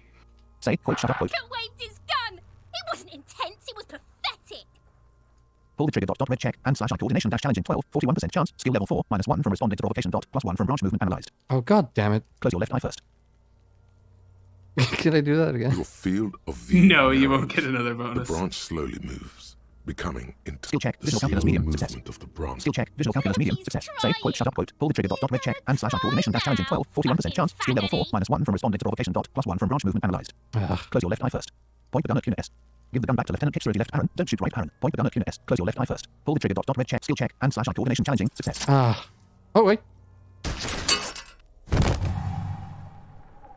Say. Quote. Shut up. Quote. Could waved his gun! It wasn't intense, it was pathetic! Pull the trigger. Red check and /I coordination dash challenging 12. 41% chance. Skill level 4. -1 from responding to provocation. +1 from branch movement analyzed. Oh, god damn it. Close your left eye first. Can I do that again? Your field of view No, you narrows. won't get another The bonus. branch slowly moves, becoming into Skill check. the Visual slow calculus medium. Success. movement of the branch. Skill check. Visual calculus medium. Success. Save. Shut up. Pull the trigger. Red check and /I coordination dash challenging 12. 41% chance. Skill level 4. -1 from responding to provocation. +1 from branch movement analyzed. Ugh. Close your left eye first. Point the gun at Kuna S. Give the gun back to Lieutenant Kicksready left Aaron. Don't shoot right Aaron. Point the gun at Kuna S. Close your left eye first. Pull the trigger. Red check. Skill check and /I coordination challenging. Success. Ah. Oh, wait.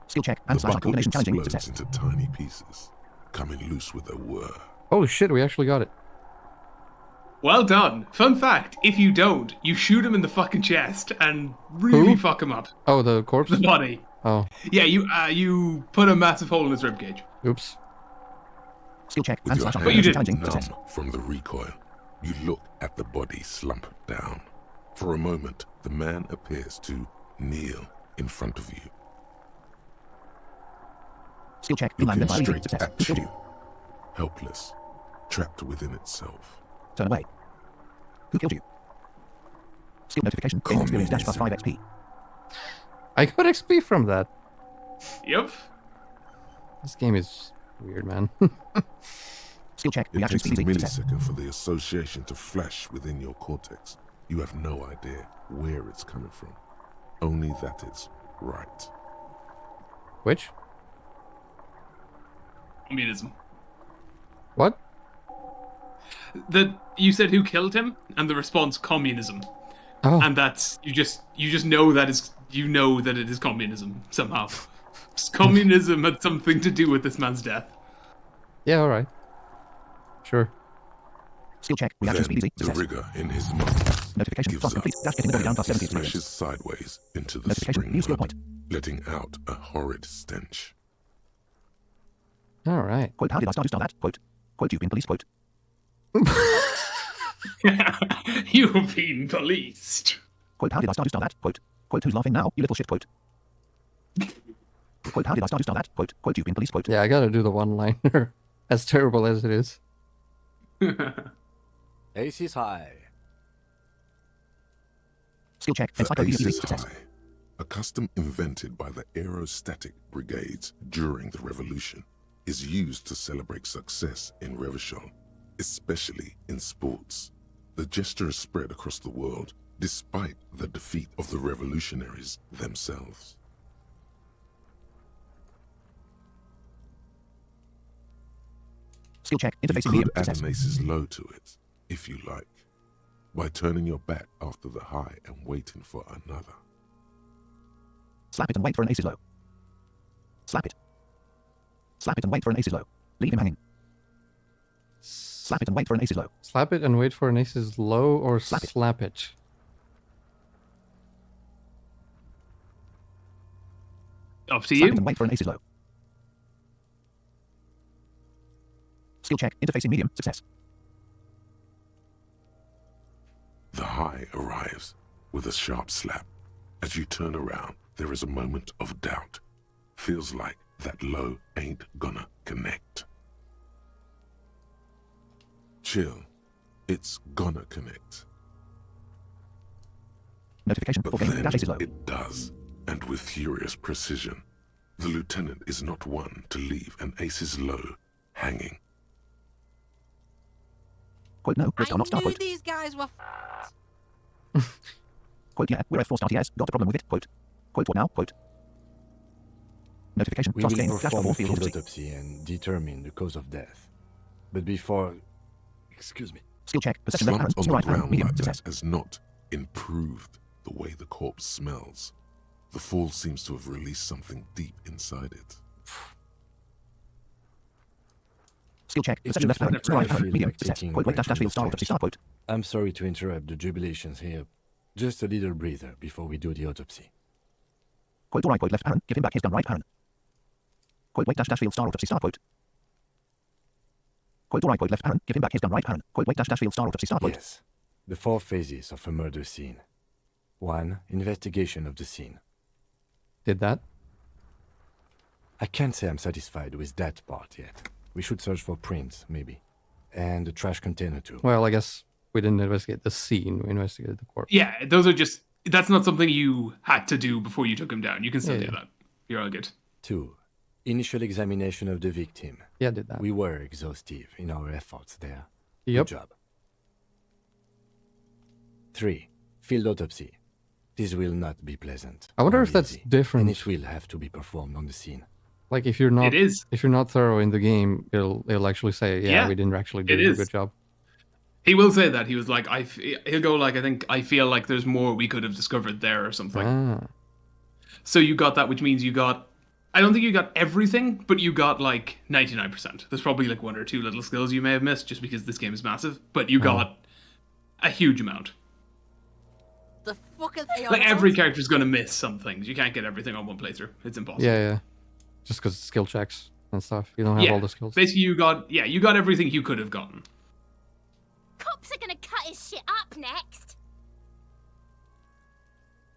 Skill check The and /I buckle coordination challenging. explodes Success. into tiny pieces, coming loose with a whir. Oh, shit, we actually got it. Well done. Fun fact, if you don't, you shoot him in the fucking chest and really Who? fuck him up. Oh, the corpse? The body. Oh, Yeah, you put a massive hole in his ribcage. oops. Skill check With and your /I But you coordination did. challenging. numb Success. from the recoil, you look at the body slump down. For a moment, the man appears to kneel in front of you, Skill check. looking Alignment by straight Success. at Who killed you, you? helpless, trapped within itself. Turn away. Who killed you? Skill notification. Game experience dash +5 XP. I got XP from that. Yep. This game is weird, man. Skill check. It Reaction takes a speed easy. Success. millisecond for the association to flash within your cortex. You have no idea where it's coming from, only that it's right. Which? Communism. What? You said who killed him, and the response communism. Oh, And that's you just know that it is communism somehow. Communism had something to do with this man's death. yeah, alright. Sure. Skill check. Reaction Then speed easy. the Success. rigor in his muscles Notification. gives Task up. complete. Dash getting the body down He +70 smashes experience. sideways into the Notification. spring New skill mud, point. letting out a horrid stench. Alright. Quote. How did I start to start that? Quote. Quote. You've been police. Quote. You've been policed. Quote. How did I start to start that? Quote. Quote. Who's laughing now? You little shit. Quote. Quote. How did I start to start that? Quote. Quote. You've been police. Quote. Yeah, I gotta do the one-liner. As terrible as it is. Ace is high. Skill check. The Encyclopedia Ace easy. is Success. high, a custom invented by the aerostatic brigades during the revolution, is used to celebrate success in Revachol, especially in sports. The gesture is spread across the world, despite the defeat of the revolutionaries themselves. Skill check. You Interfacing could medium. add Success. an ace's low to it, if you like, by turning your back after the high and waiting for another. Slap it and wait for an ace's low. Slap it. Slap it and wait for an ace's low. Leave him hanging. Slap it and wait for an ace's low. Slap it and wait for an ace's low, or Slap it. slap it? Up to Slap you. it and wait for an ace's low. Skill check. Interfacing medium. Success. The high arrives with a sharp slap. As you turn around, there is a moment of doubt. Feels like that low ain't gonna connect. Chill. It's gonna connect. Notification. But Full game. then Dash ace's low. it does, and with furious precision. The lieutenant is not one to leave an ace's low hanging. Quote. No. Risk I are not star. knew Quote. these guys were Quote. Yeah. We're F4 star TS. Got a problem with it. Quote. Quote. What now? Quote. Notification. We Task will game. Dash perform a +4 field field autopsy. autopsy and determine the cause of death. But before... Excuse me. Skill check. Perception left Slumped Aaron. on Skill the right Aaron. ground Medium. like Success. that has not improved the way the corpse smells. The fall seems to have released something deep inside it. Skill check. It Perception left looks Aaron. like Skill right I Aaron. feel Medium. like Success. taking Quote. Wait. Dash regular field star autopsy. Star. Quote. I'm sorry to interrupt the jubilations here. Just a little breather before we do the autopsy. Quote. All right. Quote. Left Aaron. Give him back his gun. Right Aaron. Quote. Wait. Dash field star autopsy. Star. Quote. Quote. All right. Quote. Left Aaron. Give him back his gun. Right Aaron. Quote. Wait. Dash field star autopsy. Star. Quote. Yes. The 4 phases of a murder scene. 1. Investigation of the scene. Did that? I can't say I'm satisfied with that part yet. We should search for prints, maybe. And the trash container too. Well, I guess We didn't investigate the scene. We investigated the corpse. Yeah, those are just. That's not something you had to do before you took him down. You can still Yeah, do yeah. that. You're all good. 2. Initial examination of the victim. Yeah, I did that. We were exhaustive in our efforts there. Yep. Good job. 3. Field autopsy. This will not be pleasant. I wonder or if that's easy, different. And it will have to be performed on the scene. Like if you're not, It is. if you're not thorough in the game, it'll actually say, yeah, Yeah, we didn't actually do it a is. good job. He will say that. He was like, he'll go like, I feel like there's more we could have discovered there or something. Ah, So you got that, which means you got. I don't think you got everything, but you got like 99%. There's probably like 1 or 2 little skills you may have missed just because this game is massive, but you got a huge amount. The fuck are they on Like about? every character's gonna miss some things. You can't get everything on one playthrough. It's impossible. yeah. Just because skill checks and stuff. You don't have all the skills. Basically, you got everything you could have gotten. Cops are gonna cut his shit up next.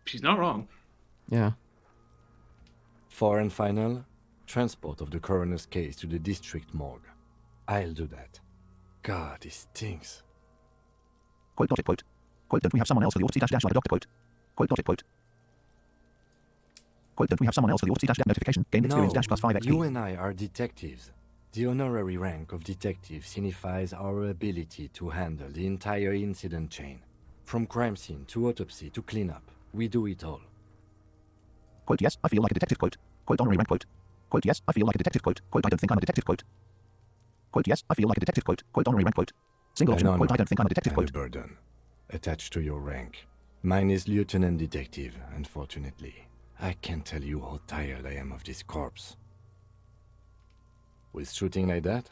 She's not wrong. Yeah. 4 and final, transport of the coroner's case to the district morgue. I'll do that. God, this stinks. Quote, not it, quote. Quote, don't we have someone else for the autopsy dash dash like a doctor, quote. Quote, not it, quote. Quote, don't we have someone else for the autopsy dash notification? Game experience dash plus 5 XP. You and I are detectives. The honorary rank of detective signifies our ability to handle the entire incident chain. From crime scene to autopsy to cleanup, we do it all. Quote, yes, I feel like a detective, quote. Quote, honorary rank, quote. Quote, yes, I feel like a detective, quote. Quote, I don't think I'm a detective, quote. Quote, yes, I feel like a detective, quote. Quote, honorary rank, quote. Single option, An quote, I honor don't think I'm a detective, and quote. a burden attached to your rank. Mine is lieutenant detective, unfortunately. I can't tell you how tired I am of this corpse. With shooting like that?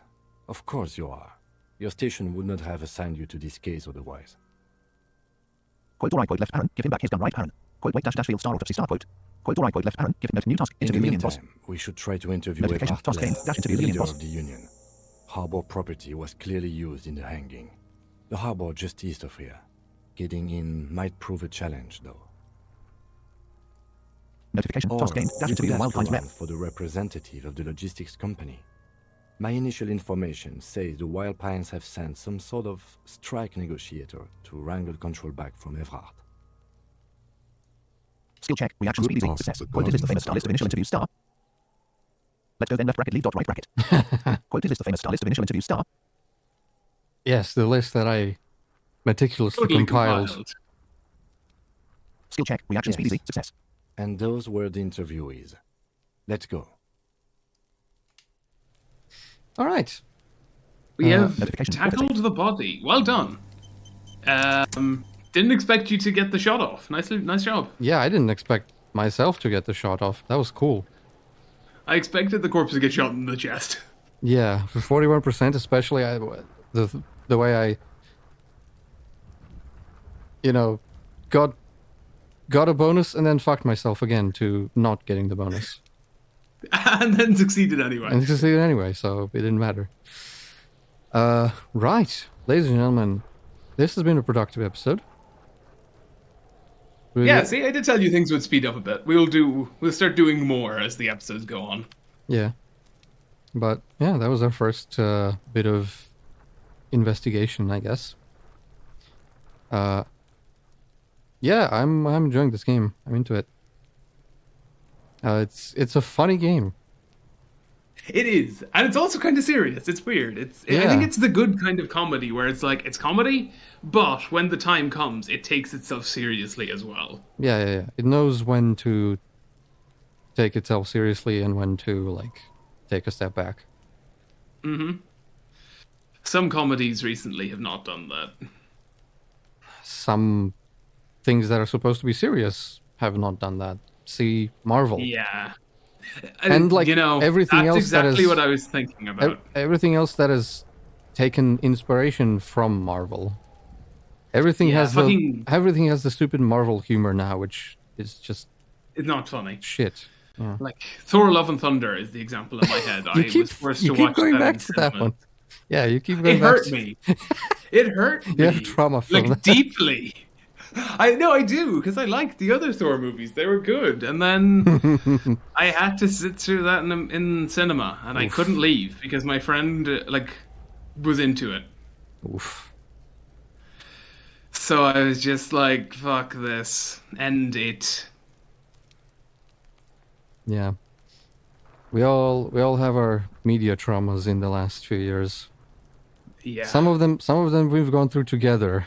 Of course you are. Your station would not have assigned you to this case otherwise. Quote, alright, quote, left parent, give him back his gun, right parent. Quote, wait, dash dash field star autopsy star, quote. Quote, alright, quote, left parent, give him note, new task, In the interview union boss. meantime, we should try to interview Notification, Evrard task game, Less, dash the interview union leader boss. of the union. Harbor property was clearly used in the hanging. The harbor just east of here. Getting in might prove a challenge, though. Notification, Or task game, dash we could interview ask wild times rep. around for the representative of the logistics company. My initial information says the Wild Pines have sent some sort of strike negotiator to wrangle control back from Evrard. Skill check, reaction Good speed easy, asks success. the Quote, is this the famous star list of initial interview star? Let's go then left bracket leave dot right bracket. Quote, is this the famous star list of initial interview star? Yes, the list that I meticulously Totally compiled. compiled. Skill check, reaction speed Yes. easy, success. And those were the interviewees. Let's go. All right. We have notification, tackled the body. Well done. Didn't expect you to get the shot off. Nice job. Yeah, I didn't expect myself to get the shot off. That was cool. I expected the corpse to get shot in the chest. Yeah, for 41%, especially the way I, got a bonus and then fucked myself again to not getting the bonus. And then succeeded anyway. And succeeded anyway, so it didn't matter. Right, ladies and gentlemen, this has been a productive episode. Yeah, see, I did tell you things would speed up a bit. We'll start doing more as the episodes go on. Yeah. But yeah, that was our first bit of investigation, I guess. Yeah, I'm enjoying this game. I'm into it. It's a funny game. It is, and it's also kind of serious. It's weird. I think it's the good kind of comedy where it's like it's comedy, but when the time comes, it takes itself seriously as well. Yeah. It knows when to take itself seriously and when to take a step back. Mm-hmm. Some comedies recently have not done that. Some things that are supposed to be serious have not done that. See Marvel. Yeah. And everything that's else exactly that is, what I was thinking about. Everything else that has taken inspiration from Marvel. Everything has the stupid Marvel humor now, which is just It's not funny. shit. Yeah. Like Thor: Love and Thunder is the example in my head. I was forced to watch going that back in to that cinema. one. Yeah, you keep going It back hurt to me. It hurt me. You have trauma from that. Deeply. I do, because I liked the other Thor movies. They were good. And then I had to sit through that in cinema, and I couldn't leave because my friend was into it. Oof. So I was just like, fuck this. End it. Yeah. We all have our media traumas in the last few years. Yeah. Some of them we've gone through together.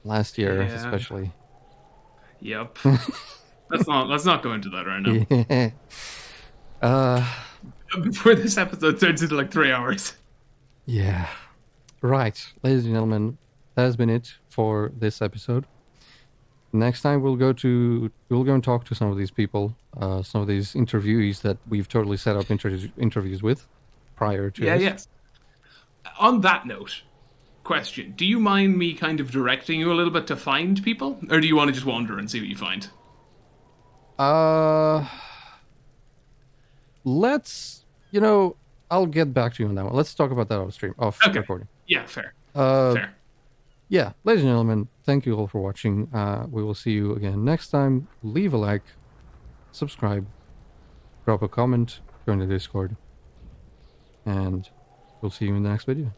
Last year, especially. Yep. let's not go into that right now. Yeah. Before this episode turns into like 3 hours. Yeah. Right, ladies and gentlemen, that has been it for this episode. Next time we'll go and talk to some of these people, some of these interviewees that we've totally set up interviews with prior to this. Yes. On that note, question: do you mind me kind of directing you a little bit to find people, or do you want to just wander and see what you find? Let's, I'll get back to you on that one. Let's talk about that off recording. Yeah, fair. Fair. Yeah, ladies and gentlemen, thank you all for watching. We will see you again next time. Leave a like, subscribe, drop a comment, join the Discord, and we'll see you in the next video.